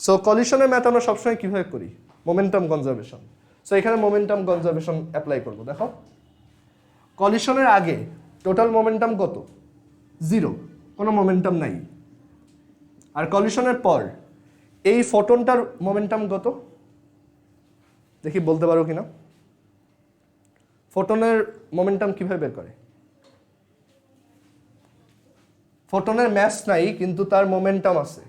সো কলিশনের ম্যাথ আমরা সবসময় কীভাবে করি, মোমেন্টাম কনজারভেশন। সো এখানে মোমেন্টাম কনজারভেশন অ্যাপ্লাই করবো। দেখো কলিশনের আগে টোটাল মোমেন্টাম কত, 0, কোনো মোমেন্টাম নাই। আর কলিশনের পর এই ফোটনটার মোমেন্টাম কত, দেখি বলতে পারো কিনা। ফোটনের মোমেন্টাম কিভাবে বের করে, ফোটনের ম্যাস নাই কিন্তু তার মোমেন্টাম আছে,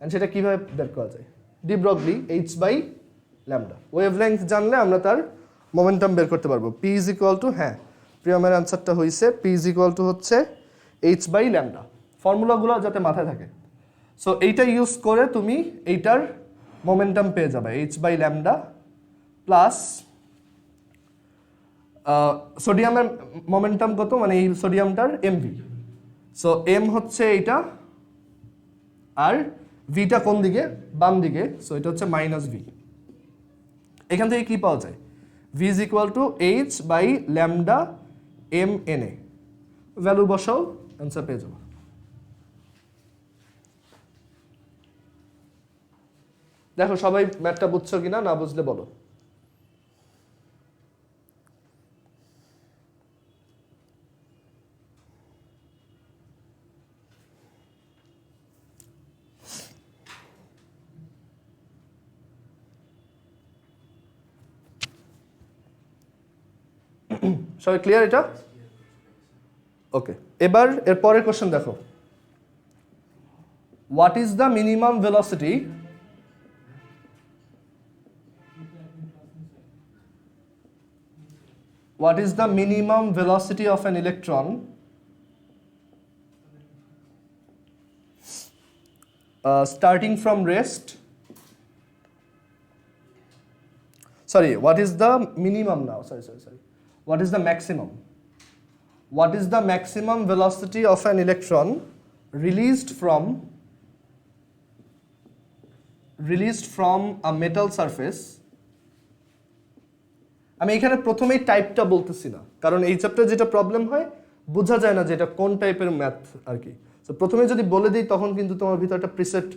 সেটা কিভাবে বের করা যায়, ডি ব্রগলি h/λ। ওয়েভলেংথ জানলে আমরা তার মোমেন্টাম বের করতে পারবো। পি ইজ ইকুয়াল টু, হ্যাঁ প্রিয়মের অ্যান্সারটা হয়েছে, পি ইজ ইকুয়াল টু হচ্ছে h/λ। ফর্মুলাগুলো যাতে মাথায় থাকে। সো এইটা ইউজ করে তুমি এইটার মোমেন্টাম পেয়ে যাবে h/λ প্লাস সোডিয়ামের মোমেন্টাম কত, মানে এই সোডিয়ামটার mv। সো এম হচ্ছে এইটা আর ভিটা কোন দিকে, বাম দিকে, সো এটা হচ্ছে -v। এখান থেকে কি পাওয়া যায়, v is equal two h/λ mna। Value বসাও, অ্যান্সার পেয়ে যাবো। দেখো সবাই ম্যাথটা বুঝছো কিনা, না বুঝলে বলো। সবাই ক্লিয়ার এটা? ওকে, এবার এর পরের কোশ্চেন দেখো, what is the minimum velocity what is the minimum velocity of an electron starting from rest, sorry, what is the minimum now, sorry, what is the maximum, what is the maximum velocity of an electron released from a metal surface। আমি এখানে প্রথমেই টাইপটা বলতেছি না, কারণ এই চ্যাপ্টারে যেটা problem হয় বোঝা যায় না যে এটা কোন টাইপের ম্যাথ আর কি। সো প্রথমে যদি বলে দিই তখন কিন্তু তোমার ভিতরে একটা প্রিসেট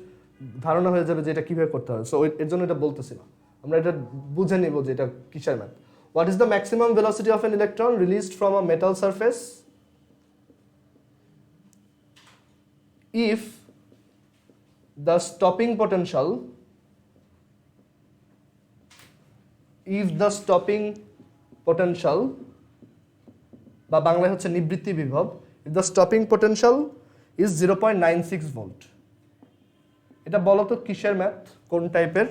ধারণা হয়ে যাবে যে এটা কিভাবে করতে হবে। সো এর জন্য এটা বলতেছি না, আমরা এটা বুঝে নিব যে এটা কিসের math. What is the maximum velocity of an electron released from a metal surface if the stopping potential বা বাংলায় হচ্ছে নিবৃত্তি বিভব, if the stopping potential is 0.96 volt. এটা বলো তো কিসের ম্যাথ, কোন টাইপের?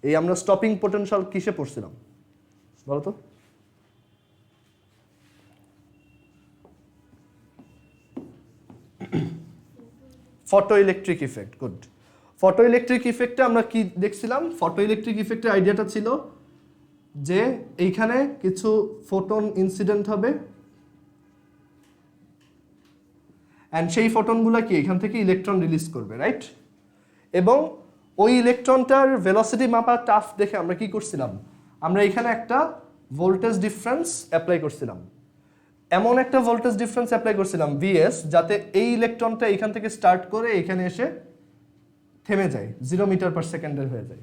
এই আমরা স্টপিং পোটেনশিয়াল কিসে পড়ছিলাম বলো তো? Photo electric effect. Good. Photo electric ইফেক্টে আমরা কি দেখছিলাম? ফটো ইলেকট্রিক ইফেক্টের আইডিয়াটা ছিল যে এইখানে কিছু ফোটন ইনসিডেন্ট হবে অ্যান্ড সেই ফোটনগুলো কি এখান থেকে ইলেকট্রন রিলিজ করবে, রাইট? এবং ওই ইলেকট্রনটার ভেলোসিটি মাপা টাফ দেখে আমরা কি করছিলাম, আমরা এখানে একটা ভোল্টেজ ডিফারেন্স অ্যাপ্লাই করছিলাম, এমন একটা ভোল্টেজ ডিফারেন্স অ্যাপ্লাই করছিলাম ভিএস, যাতে এই ইলেকট্রনটা এখান থেকে স্টার্ট করে এখানে এসে থেমে যায়, 0 মিটার পার সেকেন্ডের হয়ে যায়।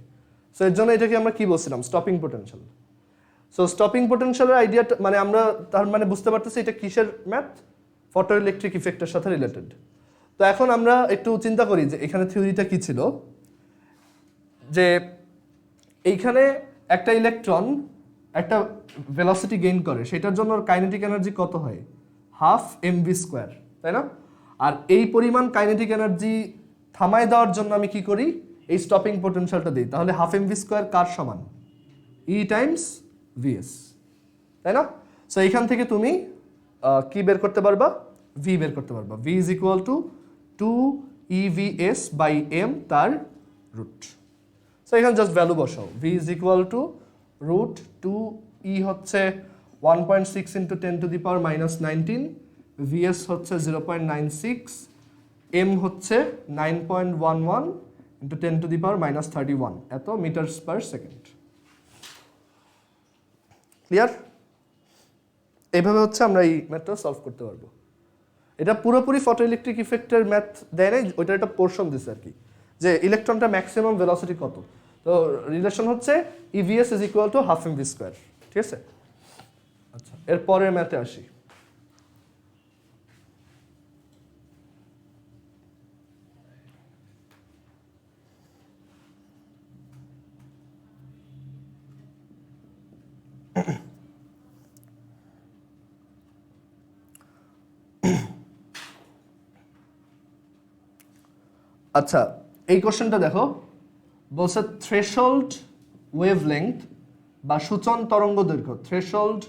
সো এর জন্য এটাকে আমরা কি বলছিলাম, স্টপিং পোটেনশিয়াল। সো স্টপিং পোটেনশিয়ালের আইডিয়াটা মানে আমরা তার মানে বুঝতে পারতেছি এটা কিসের ম্যাথ, ফটো ইলেকট্রিক ইফেক্টের সাথে রিলেটেড। তো এখন আমরা একটু চিন্তা করি যে এখানে থিওরিটা কি ছিল, যে এইখানে একটা ইলেকট্রন একটা ভেলোসিটি গেইন করে, সেটার জন্য কাইনেটিক এনার্জি কত হয়, 12 mv², তাই না? আর এই পরিমাণ কাইনেটিক এনার্জি থামায় দেওয়ার জন্য আমি কি করি, এই স্টপিং পোটেনশিয়ালটা দিই, তাহলে হাফ এম ভি স্কোয়ার কার সমান? ই টাইমস ভিএস, তাই না? সো এইখান থেকে তুমি কি বের করতে পারবা? ভি বের করতে পারবা। V is equal to 2 EVS by M তার রুট। সো এখানে জাস্ট ভ্যালু বসাও। V is equal to root 2E হচ্ছে 1.6 ইন্টু 10⁻⁻19, ভিএস হচ্ছে 0.96, এম হচ্ছে 9.11 ইন্টু 10⁻31 এত মিটারস পার সেকেন্ড। ক্লিয়ার? এইভাবে হচ্ছে আমরা এই ম্যাথটা সলভ করতে পারবো। এটা পুরোপুরি ফটো ইলেকট্রিক ইফেক্টের ম্যাথ দেয় নাই, ওইটা একটা পোর্শন দিছে আর কি, যে ইলেকট্রনটা ম্যাক্সিমাম ভেলোসিটি কত। তো রিলেশন হচ্ছে EVS is equal to half M V square. ঠিক আছে? আচ্ছা, এর পরের ম্যাথে আসি। আচ্ছা, এই কোশ্চেনটা দেখো, বলছে থ্রেশহোল্ড ওয়েভলেংথ বা সূচন তরঙ্গ দৈর্ঘ্য, threshold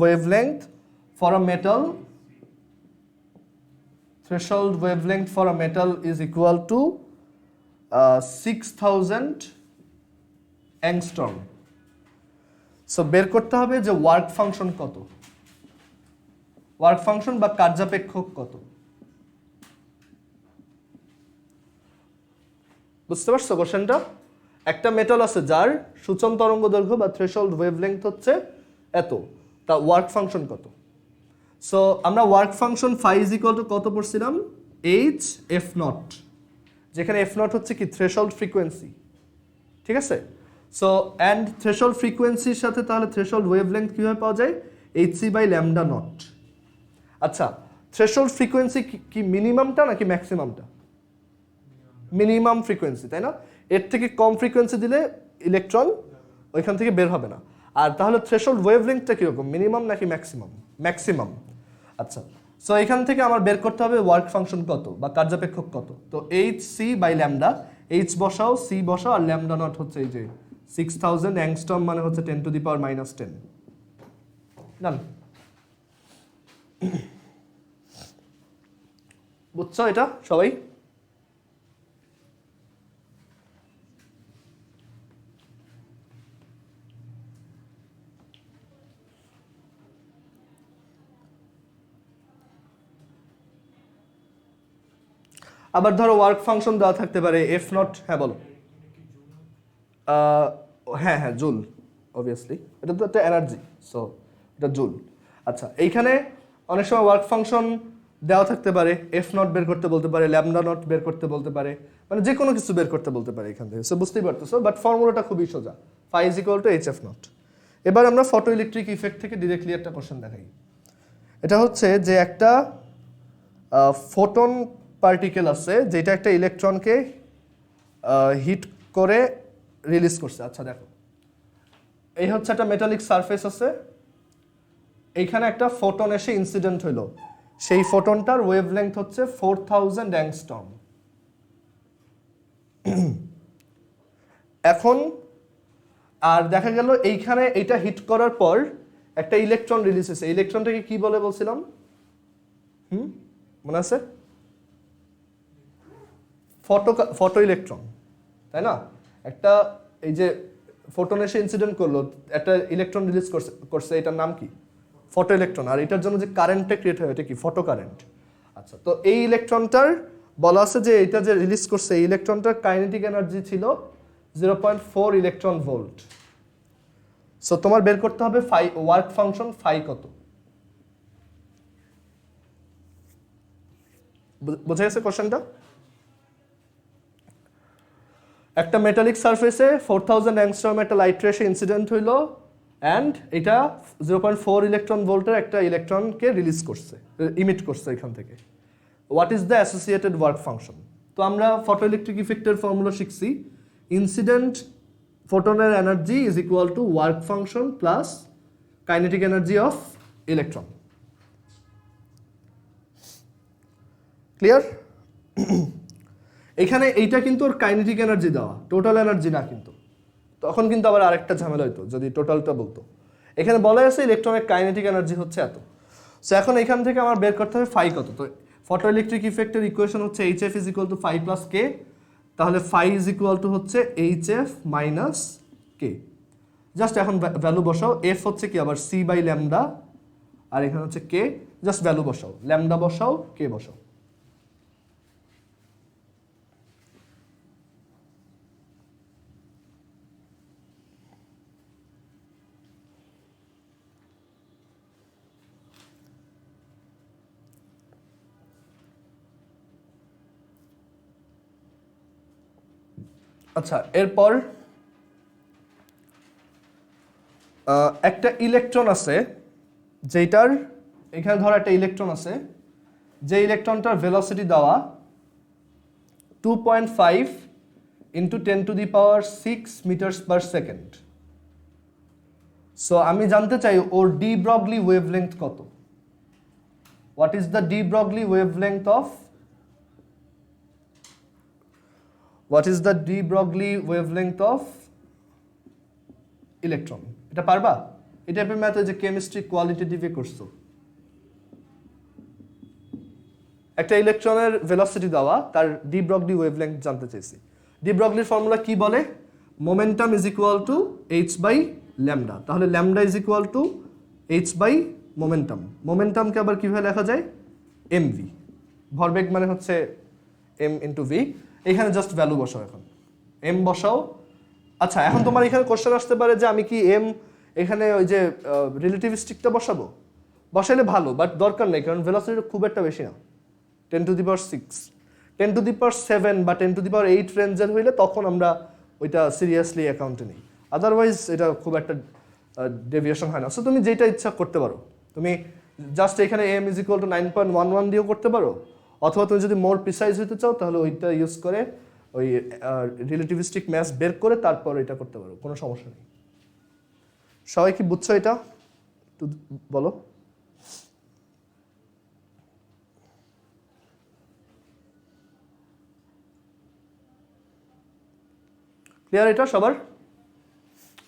wavelength for a metal, threshold wavelength for a metal is equal to 6000 angstrom. So বের করতে হবে যে ওয়ার্ক ফাংশন কত, ওয়ার্ক ফাংশন বা কার্যাপেক্ষক কত। বুঝতে পারছো কোশ্চেনটা? একটা মেটাল আছে যার সূচন তরঙ্গ দৈর্ঘ্য বা থ্রেশহোল্ড ওয়েভলেংথ হচ্ছে এত, তা ওয়ার্ক ফাংশন কত? সো আমরা work function phi is equal to কত পড়ছিলাম? এইচ এফ নট, যেখানে এফ নট হচ্ছে কি থ্রেশহোল্ড ফ্রিকোয়েন্সি। ঠিক আছে? সো অ্যান্ড থ্রেশহোল্ড ফ্রিকোয়েন্সির সাথে তাহলে থ্রেশহোল্ড ওয়েভলেংথ কীভাবে পাওয়া যায়? HC by lambda naught. আচ্ছা, থ্রেশহোল্ড ফ্রিকোয়েন্সি কি মিনিমামটা নাকি ম্যাক্সিমামটা? মিনিমাম ফ্রিকোয়েন্সি, তাই না? এর থেকে কম ফ্রিকোয়েন্সি দিলে ইলেকট্রন ওইখান থেকে বের হবে না। আর তাহলে থ্রেশহোল্ড ওয়েভলেংথটা কীরকম, মিনিমাম নাকি ম্যাক্সিমাম? ম্যাক্সিমাম। আচ্ছা, সো এখান থেকে আমার বের করতে হবে ওয়ার্ক ফাংশন কত বা কার্যাপেক্ষক কত। তো H C by lambda, H বসাও, সি বসাও, আর ল্যামডা নট হচ্ছে এই যে 6000 অ্যাংস্ট্রম, মানে হচ্ছে 10⁻⁻10। ডান। বুঝছো এটা সবাই? আবার ধরো ওয়ার্ক ফাংশন দেওয়া থাকতে পারে এফ নট। হ্যাঁ বলো। হ্যাঁ হ্যাঁ, জুল, অবভিয়াসলি এটা তো একটা এনার্জি, সো এটা জুল। আচ্ছা, এইখানে অনেক সময় ওয়ার্ক ফাংশন দেওয়া থাকতে পারে, এফ নট বের করতে বলতে পারে, ল্যামডা নট বের করতে বলতে পারে, মানে যে কোনো কিছু বের করতে বলতে পারে এখান থেকে। সো বুঝতেই পারতেছো, বাট ফর্মুলাটা খুবই সোজা, phi is equal to H F naught. এবার আমরা ফটো ইলেকট্রিক ইফেক্ট থেকে ডিরেক্টলি একটা কোশ্চেন দেখাই। এটা হচ্ছে যে একটা ফোটন পার্টিকেল আছে যেটা একটা ইলেকট্রনকে হিট করে রিলিজ করছে। আচ্ছা দেখো, এই হচ্ছে একটা মেটালিক সারফেস আছে, এইখানে একটা ফোটন এসে ইনসিডেন্ট হইলো, সেই ফোটনটার ওয়েভলেংথ হচ্ছে 4000 অ্যাংস্ট্রম। এখন আর দেখা গেল এইখানে এইটা হিট করার পর একটা ইলেকট্রন রিলিজ হয়েছে। ইলেকট্রনটাকে কি বলে বলছিলাম? মনে আছে? ফটো ইলেকট্রন, তাই না? একটা এই যে ফোটন এসে ইনসিডেন্ট করলো, একটা ইলেকট্রন রিলিজ করছে, এটার নাম কি? Photo electron. আর এটার জন্য যে কারেন্টটা ক্রিয়েট হয় এটা কি? Photo current. আচ্ছা, তো এই ইলেকট্রনটার বলা আছে যে এটা যে রিলিজ করছে এই ইলেকট্রনটার কাইনেটিক এনার্জি ছিল 0.4 ইলেকট্রন ভোল্ট। সো তোমার বের করতে হবে ফাই, ওয়ার্ক ফাংশন ফাই কত। বোঝা গেছে কোশ্চেনটা? একটা মেটালিক সারফেসে 4000 অ্যাংস্ট্রম একটা লাইট রে এসে ইনসিডেন্ট হইলো, অ্যান্ড এটা 0.4 ইলেকট্রন ভোল্টের একটা ইলেকট্রনকে রিলিজ করছে, ইমিট করছে এখান থেকে। What is the associated work function? তো আমরা ফটো ইলেকট্রিক ইফেক্টের ফর্মুলা শিখছি, ইনসিডেন্ট ফোটনের energy is equal to work function plus kinetic energy of electron. Clear? এখানে এইটা কিন্তু ওর কাইনেটিক এনার্জি দেওয়া, টোটাল এনার্জি না কিন্তু, তখন কিন্তু আবার আরেকটা ঝামেলা হইতো যদি টোটালটা বলতো। এখানে বলা আছে ইলেকট্রনের কাইনেটিক এনার্জি হচ্ছে এত। সো এখন এখান থেকে আমার বের করতে হবে ফাই কত। তো ফটো ইলেকট্রিক ইফেক্টের ইকুয়েশন হচ্ছে HF is equal to phi plus K, তাহলে ফাই ইজ ইকুয়াল টু হচ্ছে HF মাইনাস কে। জাস্ট এখন ভ্যালু বসাও, এফ হচ্ছে কি আবার সি বাই ল্যামডা, আর এখানে হচ্ছে কে, জাস্ট ভ্যালু বসাও, ল্যামডা বসাও, কে বসাও। আচ্ছা, এরপর একটা ইলেকট্রন আছে যেটার, এখানে ধরো একটা ইলেকট্রন আছে, যে ইলেকট্রনটার ভেলোসিটি দেওয়া 2.5 into 10⁶ metres per second. So আমি জানতে চাই ওর ডি ব্রগলি ওয়েভলেংথ কত। What is the de Broglie wavelength of, what is the de Broglie wavelength of electron? এটা পারবা? এই টাইপের ম্যাথ যে কেমিস্ট্রি কোয়ালিটেটিভে করছো, একটা ইলেকট্রনের ভেলোসিটি দেওয়া, তার ডি ব্রগলি ওয়েভলেংথ জানতে চাইছি। ডি ব্রগলির ফর্মুলা কি বলে? Momentum is equal to H by lambda. তাহলে lambda is equal to H by momentum. মোমেন্টামকে আবার কিভাবে লেখা যায়? M V. ভরবেগ মানে হচ্ছে এম ইন্টু ভি। এখানে জাস্ট ভ্যালু বসাও, এখন এম বসাও। আচ্ছা, এখন তোমার এখানে কোশ্চেন আসতে পারে যে আমি কি এম এখানে ওই যে রিলেটিভিস্টিকটা বসাবো? বসাইলে ভালো, বাট দরকার নেই, কারণ ভেলোসিটি খুব একটা বেশি না, 10⁶, 10⁷ বা 10⁸ রেঞ্জের হইলে তখন আমরা ওইটা সিরিয়াসলি অ্যাকাউন্টে নিই, আদারওয়াইজ এটা খুব একটা ডেভিয়েশন হয় না। সো তুমি যেটা ইচ্ছা করতে পারো, তুমি জাস্ট এখানে এম ইজ ইকুয়াল টু 9.11 দিয়েও করতে পারো, অথবা তুমি যদি মোর প্রিসাইজ হতে চাও তাহলে ওইটা ইউজ করে ওই রিলেটিভিস্টিক ম্যাথ বের করে তারপর এটা করতে পারো, কোনো সমস্যা নেই। সবাই কি বুঝছো এটা? একটু বলো। ক্লিয়ার এটা সবার?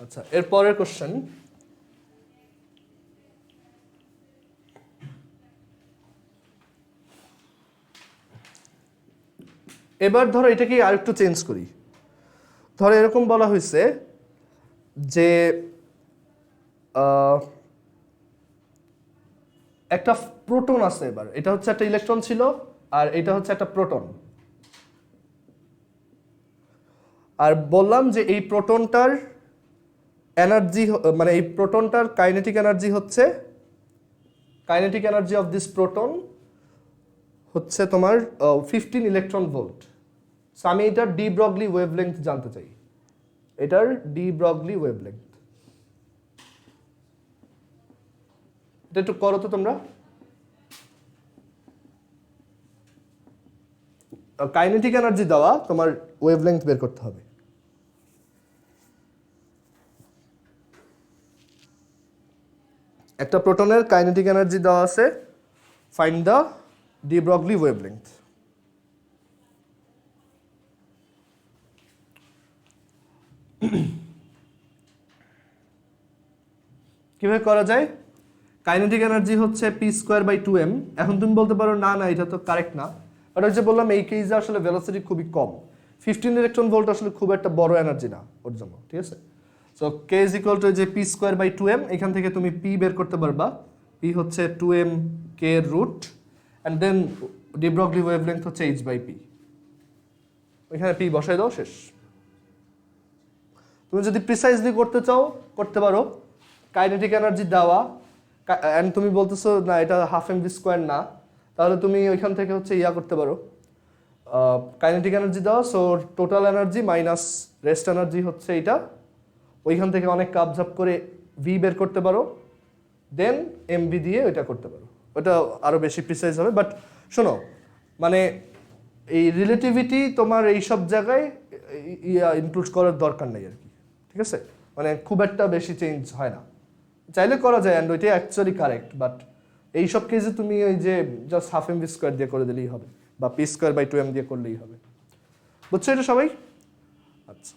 আচ্ছা, এরপরের কোশ্চেন, এবার ধরো এটাকে আরেকটু চেঞ্জ করি। ধরো এরকম বলা হয়েছে যে একটা প্রোটন আছে, এবার এটা হচ্ছে একটা ইলেকট্রন ছিল আর এটা হচ্ছে একটা প্রোটন, আর বললাম যে এই প্রোটনটার এনার্জি, মানে এই প্রোটনটার কাইনেটিক এনার্জি হচ্ছে, kinetic energy of this proton হচ্ছে তোমার 15 ইলেকট্রন ভোল্ট। সো আমি এটার ডি ব্রগলি ওয়েভলেংথ জানতে চাই, এটার ডি ব্রগলি ওয়েভলেংথ। এটা একটু করো তো তোমরা। কাইনেটিক এনার্জি দেওয়া, তোমার ওয়েভলেংথ বের করতে হবে। একটা প্রোটনের কাইনেটিক এনার্জি দেওয়া আছে, find the de Broglie wavelength. কিভাবে করা যায়? কাইনেটিক এনার্জি হচ্ছে p²/2m। এখন তুমি বলতে পারো না না এটা তো কারেক্ট না, বাট ওই যে বললাম এই কেসে আসলে ভেলোসিটি খুবই কম, 15 ইলেকট্রন ভোল্ট আসলে খুব একটা বড় এনার্জি না ওর জন্য, ঠিক আছে? So K is equal two যে p²/2m, এখান থেকে তুমি p বের করতে পারবা, p হচ্ছে 2m কে এর root, and then de Broglie wavelength হচ্ছে h/p। ওইখানে p বসাই দাও, শেষ। তুমি যদি প্রিসাইজলি করতে চাও করতে পারো, কাইনেটিক এনার্জি দেওয়া, অ্যান্ড তুমি বলতেছো না এটা ½ না, তাহলে তুমি ওইখান থেকে হচ্ছে ইয়া করতে পারো, কাইনেটিক এনার্জি দেওয়া, so total energy minus rest energy হচ্ছে এটা, ওইখান থেকে অনেক কাপঝাপ করে ভি বের করতে পারো, দেন এমভি দিয়ে ওইটা করতে পারো, ওটা আরও বেশি প্রিসাইজ হবে। বাট শোনো, মানে এই রিলেটিভিটি তোমার এইসব জায়গায় ইনক্লুড করার দরকার নেই আর কি, ঠিক আছে? মানে খুব একটা বেশি চেঞ্জ হয় না, চাইলে করা যায়, অ্যান্ড ওইটাই অ্যাকচুয়ালি কারেক্ট, বাট এইসব কেসে তুমি ওই যে জাস্ট ½ mv² দিয়ে করে দিলেই হবে। বা পি স্কোয়ার বাই 2m দিয়ে করলেই হবে। বুঝছো এটা সবাই? আচ্ছা,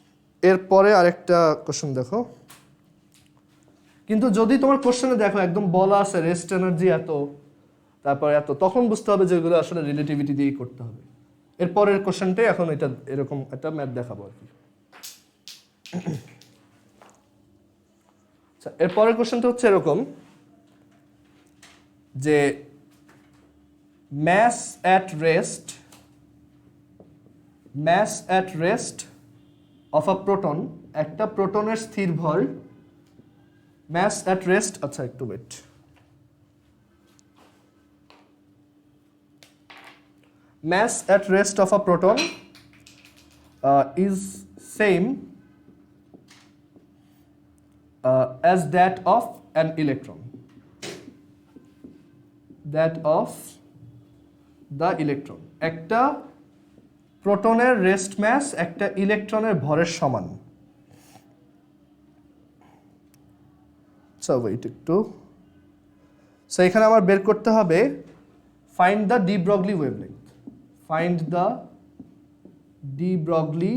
এরপরে আরেকটা কোশ্চেন দেখো। কিন্তু যদি তোমার কোশ্চেনে দেখো একদম বলা আছে রেস্ট এনার্জি এত, তারপর এত, তখন বুঝতে হবে যে এগুলো আসলে রিলেটিভিটি দিয়েই করতে হবে। এরপরের কোশ্চেনটাই এখন এটা এরকম একটা ম্যাথ দেখাবো আর কি। আচ্ছা, এরপরের কোশ্চেনটা হচ্ছে এরকম যে mass at rest of a proton, একটা প্রোটনের স্থির ভর mass at rest, আচ্ছা একটু wait, mass at rest of a proton is same as that of an electron, that of the electron, একটা প্রোটনের রেস্ট ম্যাস একটা ইলেকট্রনের ভরের সমান। সো ওয়েট একটু, সো এখানে আমার বের করতে হবে find the de Broglie wavelength, find the de Broglie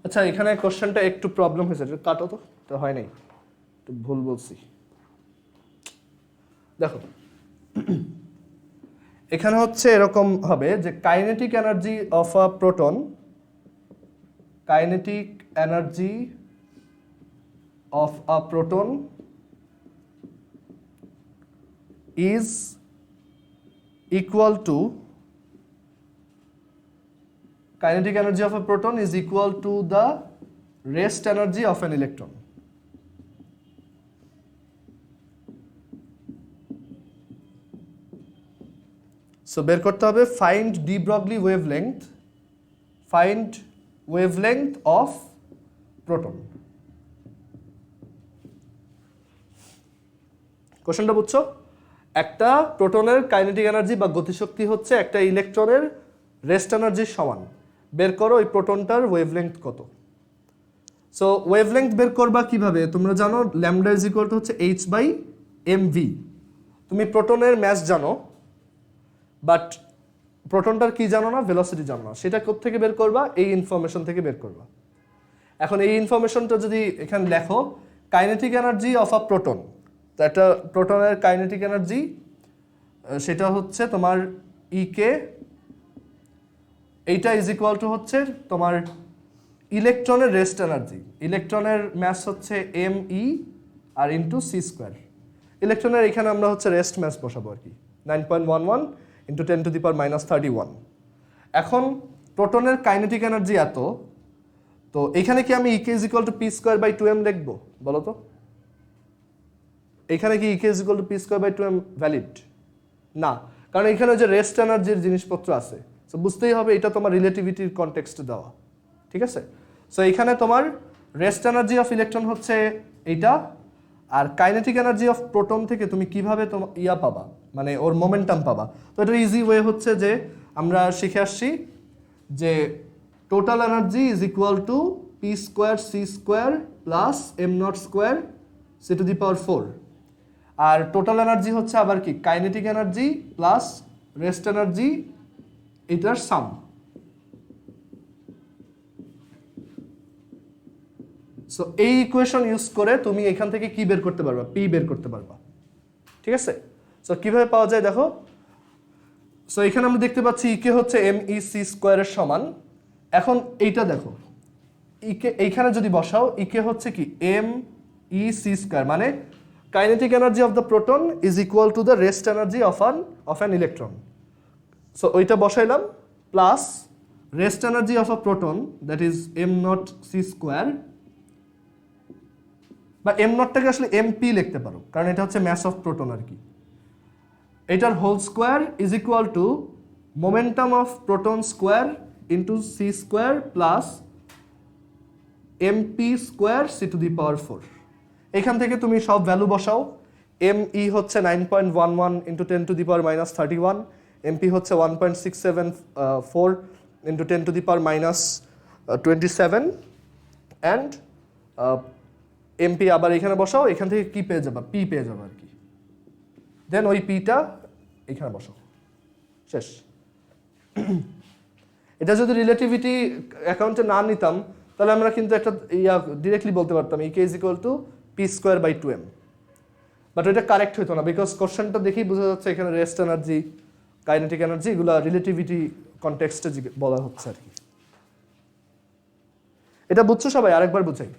আচ্ছা, এখানে কোশ্চেনটা একটু প্রবলেম হয়েছে, কাটো তো হয় নাই, একটু ভুল বলছি। দেখো এখানে হচ্ছে এরকম হবে যে kinetic energy of a proton, kinetic energy of a proton is equal two, kinetic energy of a proton is equal to the rest energy of an electron. So বের করতে হবে find de Broglie wavelength, find wavelength of proton. কোশ্চেনটা বুঝছো? একটা প্রোটনের kinetic energy বা গতিশক্তি হচ্ছে একটা ইলেকট্রনের রেস্ট এনার্জির সমান। বের করো ওই প্রোটনটার ওয়েভলেংথ কত। সো ওয়েভলেংথ বের করবা কিভাবে? তোমরা জানো ল্যামডা ইজ ইকুয়াল টু হচ্ছে h/mv। তুমি প্রোটনের ম্যাস জানো, বাট প্রোটনটার কি জানো না, ভেলোসিটি জানো না। সেটা কোত্থেকে বের করবা? এই ইনফরমেশন থেকে বের করবা। এখন এই ইনফরমেশনটা যদি এখানে লেখো, kinetic energy of a proton, তো একটা প্রোটনের কাইনেটিক এনার্জি সেটা হচ্ছে তোমার ইকে, এইটা ইজ ইকুয়াল টু হচ্ছে তোমার ইলেকট্রনের রেস্ট এনার্জি। ইলেকট্রনের ম্যাস হচ্ছে mE আর ইন্টু সি স্কোয়ার। ইলেকট্রনের এখানে আমরা হচ্ছে রেস্ট ম্যাস বসাবো আর কি, 9.11 ইন্টু 10⁻31। এখন প্রোটনের কাইনেটিক এনার্জি এত, তো এখানে কি আমি EK is equal to P square by 2m লিখবো বলো তো? এখানে কি EK is equal to P square by 2m valid না, কারণ এখানে যে রেস্ট এনার্জির জিনিসপত্র আছে, সো বুঝতেই হবে এটা তোমার রিলেটিভিটির কনটেক্সটে দেওয়া, ঠিক আছে? সো এখানে তোমার রেস্ট এনার্জি অফ ইলেকট্রন হচ্ছে এইটা, আর কাইনেটিক এনার্জি অফ প্রোটন থেকে তুমি কিভাবে ইয়া পাবা, মানে ওর মোমেন্টাম পাবা। তো এটা ইজি ওয়ে হচ্ছে যে আমরা শিখে আসছি যে total energy is equal to P square C square plus M naught square C to the power 4। আর টোটাল এনার্জি হচ্ছে আবার কি kinetic energy plus rest energy, এটার সাম। সো এই ইকুয়েশন ইউজ করে তুমি এখান থেকে কি বের করতে পারবা? পি বের করতে পারবা, ঠিক আছে? সো কিভাবে পাওয়া যায় দেখো। সো এখানে আমরা দেখতে পাচ্ছি ইকে হচ্ছে mE c স্কোয়ারের সমান। এখন এইটা দেখো, ইকে এইখানে যদি বসাও, ইকে হচ্ছে কি mE c স্কোয়ার, মানে kinetic energy of the proton is equal to the rest energy of an electron. So ওইটা বসাইলাম, plus rest energy of a proton that is m naught c square, বা এম নটটাকে আসলে MP লিখতে পারো, কারণ এটা হচ্ছে ম্যাস অফ প্রোটন আর কি। এটার whole square is equal to momentum of proton square into C square plus MP square C to the power 4। এখান থেকে তুমি সব ভ্যালু বসাও। mE হচ্ছে 9.11 ইন্টু 10⁻31, এমপি হচ্ছে 1.674 into 10 to the power minus 27 and MP আবার এখানে বসাও, এখান থেকে কি পেয়ে যাবা, পি পেয়ে যাবে আর কি। দেন ওই পিটা এখানে বসাও, শেষ। এটা যদি রিলেটিভিটি অ্যাকাউন্টে না নিতাম তাহলে আমরা কিন্তু একটা ডিরেক্টলি বলতে পারতাম EK is equal to P square by 2m, but এটা কারেক্ট হতো না বিকজ কোশ্চেনটা দেখেই বোঝা যাচ্ছে এখানে রেস্ট এনার্জি, কাইনেটিক এনার্জি এগুলো রিলেটিভিটি কনটেক্সটে বলা হচ্ছে আর কি। এটা বুঝছো সবাই? আরেকবার বুঝাই।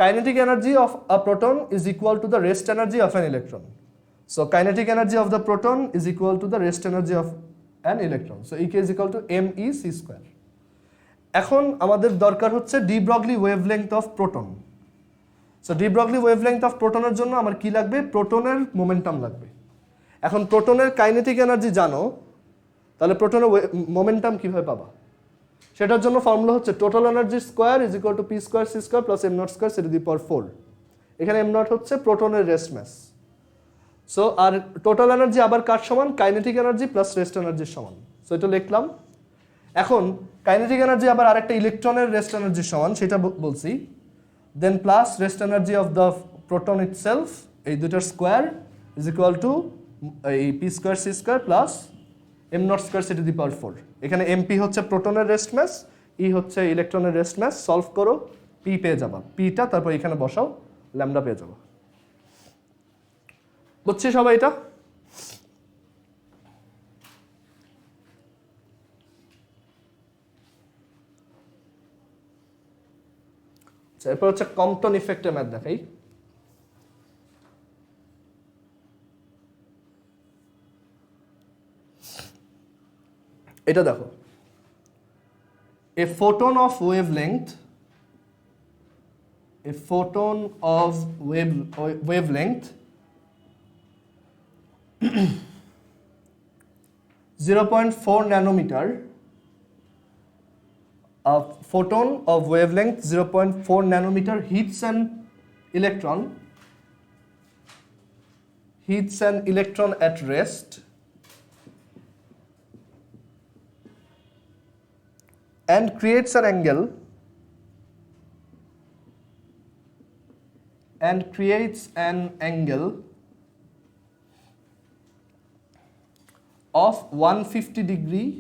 Kinetic energy of a proton is equal to the rest energy of an electron. So kinetic energy of the proton is equal to the rest energy of an electron. So E K is equal to MEc square. এখন আমাদের দরকার হচ্ছে de Broglie wavelength of proton. So de Broglie wavelength of প্রোটনের জন্য আমার কি লাগবে? প্রোটনের momentum লাগবে। এখন প্রোটনের কাইনেটিক এনার্জি জানো, তাহলে প্রোটনের মোমেন্টাম কিভাবে পাবা? সেটার জন্য ফর্মুলা হচ্ছে total energy square is equal to P square C square plus M naught square C to the power 4। এখানে এম নট হচ্ছে প্রোটনের রেস্ট মাস। সো আর টোটাল এনার্জি আবার কার সমান? কাইনেটিক এনার্জি প্লাস রেস্ট এনার্জির সমান। সো এটা লিখলাম। এখন কাইনেটিক এনার্জি আবার আরেকটা ইলেকট্রনের রেস্ট এনার্জির সমান, সেটা বলছি। Then plus rest energy of the proton itself, এই দুটার স্কোয়ার ইজ ইকুয়াল টু এই P square C square plus M naught square C to the power 4। এখানে এমপি হচ্ছে প্রোটনের রেস্ট মাস, ই হচ্ছে ইলেকট্রনের রেস্ট মাস। সলভ করো, পি পেয়ে যাবা, পিটা তারপর এখানে বসাও, ল্যামডা পেয়ে যাবা। বুঝছি সবাই এটা? এরপর হচ্ছে কম্পটন ইফেক্টের ম্যাথ দেখাই। এটা দেখো, a photon of wavelength 0.4 nanometer, a photon of wavelength 0.4 nanometer hits an electron at rest and creates an angle of 150 degree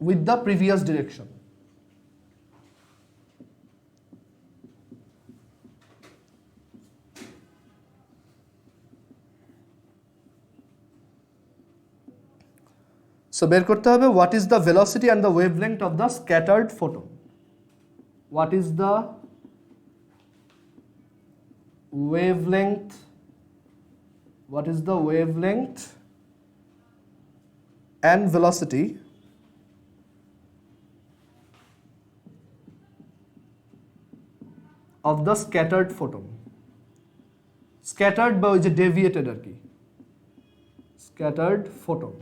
with the previous direction. So বের করতে হবে what is the velocity and the wavelength of the scattered photon. What is the wavelength and velocity of the scattered photon? Scattered বা ওই যে deviated আর কি, scattered photon.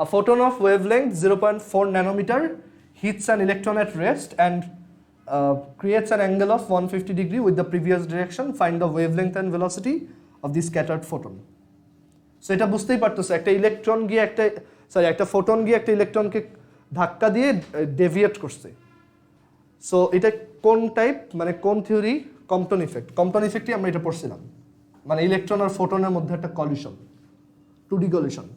A photon of wavelength 0.4 nanometer hits an electron at rest and creates an angle of 150 degree with the previous direction. Find the wavelength and velocity of the scattered photon. So এটা বুঝতেই পারতেছো, একটা photon গিয়ে একটা ইলেকট্রনকে ধাক্কা দিয়ে deviate করছে। So এটা কোন টাইপ, মানে কোন থিওরি? Compton effect. কম্পটন ইফেক্টই আমরা এটা পড়ছিলাম, মানে ইলেকট্রন আর ফোটনের মধ্যে একটা কলিশন, 2D কলিশন।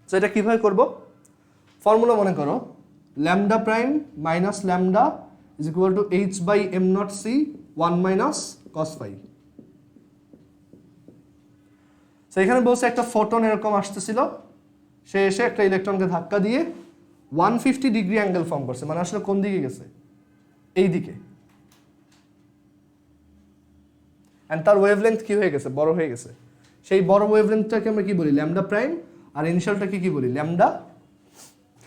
সো এটা কিভাবে করব? ফর্মুলা মনে করো, lambda prime minus lambda is equal to H by M naught C 1 minus cos phi. So এখানে বলছে একটা ফোটন এরকম আসতেছিল, সে এসে একটা ইলেকট্রনকে ধাক্কা দিয়ে 150 ডিগ্রি অ্যাঙ্গেল ফর্ম করছে, মানে আসলে কোন দিকে গেছে? এই দিকে। অ্যান্ড তার ওয়েভলেন্থ কি হয়ে গেছে? বড় হয়ে গেছে। সেই বড় ওয়েভলেন্থটাকে আমরা কি বলি? Lambda prime. আর ইনিশিয়ালটাকে কি বলি? ল্যামডা।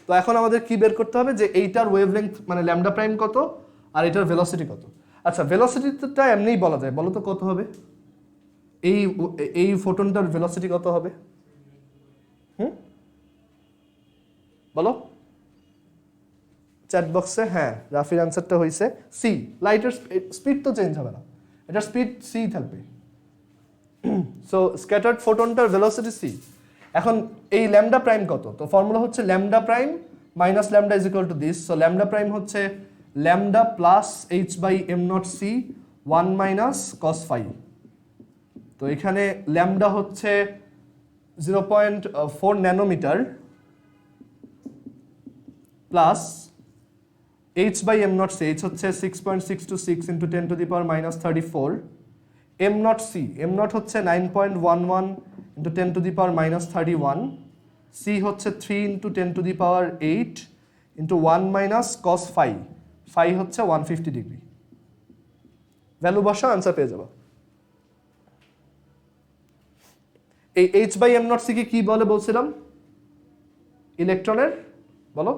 তো এখন আমাদের কি বের করতে হবে যে এইটার ওয়েভলেন্থ মানে ল্যামডা প্রাইম কত আর এটার ভেলোসিটি কত। আচ্ছা, ভেলোসিটিটা এমনিই বলা যায়, বলো তো কত হবে? এই ফোটনটার ভেলোসিটি কত হবে? বলো। চ্যাট বক্সে, হ্যাঁ রাফির অ্যান্সারটা হয়েছে সি। লাইটের স্পিড তো চেঞ্জ হবে না, এটার স্পিড সি থাকবে। সো স্ক্যাটার্ড ফোটনটার ভেলোসিটি সি। এখন এই ল্যামডা প্রাইম কত? তো ফর্মুলা হচ্ছে lambda prime minus lambda is equal to this. So lambda prime হচ্ছে lambda plus H by M naught C 1 minus cos phi. তো এখানে ল্যামডা হচ্ছে 0.4 nanometre plus H by M naught C, H হচ্ছে 6.626 into 10 to the power minus 34। M naught C, M naught হচ্ছে 9.11 into 10 to the power minus 31। C হচ্ছে 3 into 10 to the power 8 into 1 minus cos phi, phi হচ্ছে 150 degree. Value বসাও, answer পেয়ে যাবো। এই H by M naught C কে কি বলে বলছিলাম? ইলেকট্রনের, বলো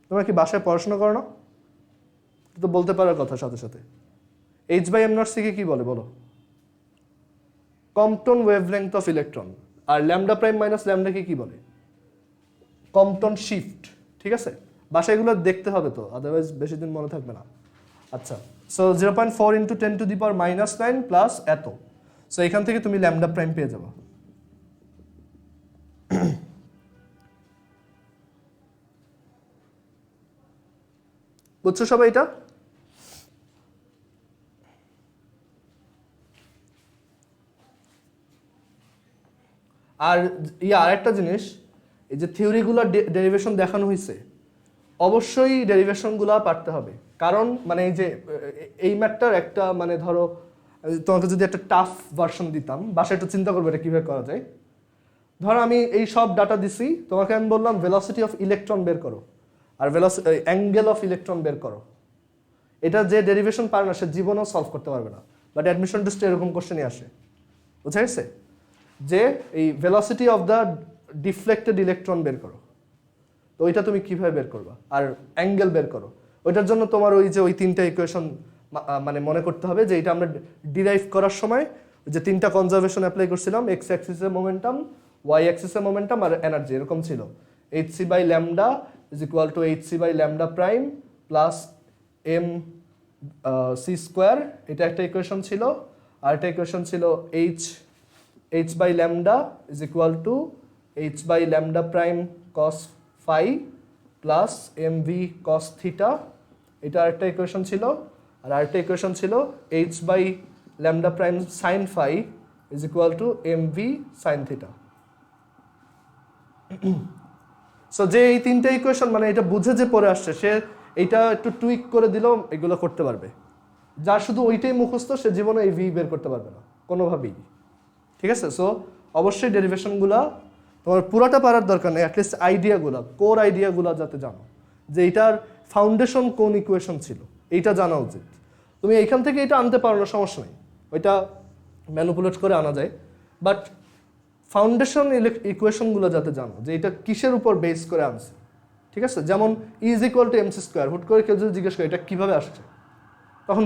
তোমরা কি বাসায় পড়াশোনা করো না? তো বলতে পারার কথা সাথে সাথে। H by M naught C কে কি বলে বলো? Compton wavelength of electron. আর ল্যামডা প্রাইম মাইনাস ল্যামডা কে কি বলে? Compton shift. ঠিক আছে, বাসায় এগুলো দেখতে হবে তো, আদারওয়াইজ বেশি দিন মনে থাকবে না। আচ্ছা, so 0.4 into 10 to the power minus 9 plus এত। সো এখান থেকে তুমি ল্যামডা প্রাইম পেয়ে যাবো। বুঝছো সবাই এটা? আর আরেকটা জিনিস, এই যে থিওরিগুলোর ডেরিভেশন দেখানো হয়েছে, অবশ্যই ডেরিভেশনগুলো পারতে হবে। কারণ মানে এই যে এই ম্যাথটার একটা মানে ধরো তোমাকে যদি একটা টাফ ভার্সন দিতাম, বাসায় একটু চিন্তা করবে এটা কীভাবে করা যায়। ধরো আমি এই সব ডাটা দিছি, তোমাকে আমি বললাম ভেলোসিটি অফ ইলেকট্রন বের করো আর অ্যাঙ্গেল অফ ইলেকট্রন বের করো। এটা যে ডেরিভেশন পারে না সে জীবনেও সলভ করতে পারবে না, বাট অ্যাডমিশন টেস্টে এরকম কোশ্চেনই আসে। বুঝা গেছে? যে এই velocity of the deflected electron বের করো, তো ওইটা তুমি কিভাবে বের করবা? আর অ্যাঙ্গেল বের করো। ওইটার জন্য তোমার ওই তিনটা ইকুয়েশন মানে মনে করতে হবে, যে এটা আমরা ডিরাইভ করার সময় যে তিনটা কনজারভেশন অ্যাপ্লাই করছিলাম, এক্স অ্যাক্সিসের মোমেন্টাম, ওয়াই অ্যাক্সিসের মোমেন্টাম আর এনার্জি, এরকম ছিল। H C by lambda is equal to H C by lambda prime plus M C square, এটা একটা ইকুয়েশন ছিল। আর একটা ইকুয়েশন ছিল H by lambda is equal to H by lambda prime cos phi plus M V cos theta, এটা আরেকটা equation ছিল। আর আরেকটা ইকুয়েশন ছিল H by lambda prime sine phi is equal to M V sine theta. So যে এই তিনটা equation মানে এটা বুঝে যে পড়ে আসছে, সে এইটা একটু টুইক করে দিলেও এগুলো করতে পারবে। যার শুধু ওইটাই মুখস্থ সে জীবনে এই ভি বের করতে পারবে না কোনোভাবেই। ঠিক আছে, সো অবশ্যই ডেরিভেশনগুলা তোমার পুরোটা পারার দরকার নেই, অ্যাটলিস্ট আইডিয়াগুলো, কোর আইডিয়াগুলো যাতে জানো, যে এইটার ফাউন্ডেশন কোন ইকুয়েশন ছিল এইটা জানা উচিত। তুমি এইখান থেকে এটা আনতে পারো না, সমস্যা নেই, ওইটা ম্যানিপুলেট করে আনা যায়, বাট ফাউন্ডেশন ইকুয়েশনগুলো যাতে জানো যে এটা কিসের উপর বেস করে আনছে। ঠিক আছে, যেমন is equal to MC square, হুট করে কেউ যদি জিজ্ঞেস করে এটা কীভাবে আসছে, তখন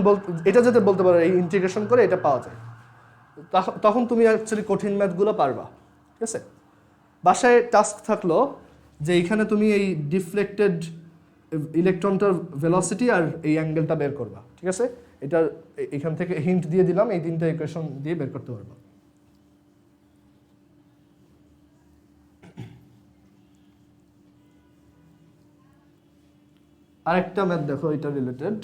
এটা যাতে বলতে পারো এই ইন্টিগ্রেশন করে এটা পাওয়া যায়, তখন তুমি অ্যাকচুয়ালি কঠিন ম্যাথগুলো পারবা। ঠিক আছে, বাসায় টাস্ক থাকলো যে এইখানে তুমি এই ডিফ্লেক্টেড ইলেকট্রনটার ভেলোসিটি আর এই অ্যাঙ্গেলটা বের করবা। ঠিক আছে, এটার এখান থেকে হিন্ট দিয়ে দিলাম, এই তিনটা ইকুয়েশন দিয়ে বের করতে পারবা। আরেকটা ম্যাথ দেখো, এটা রিলেটেড।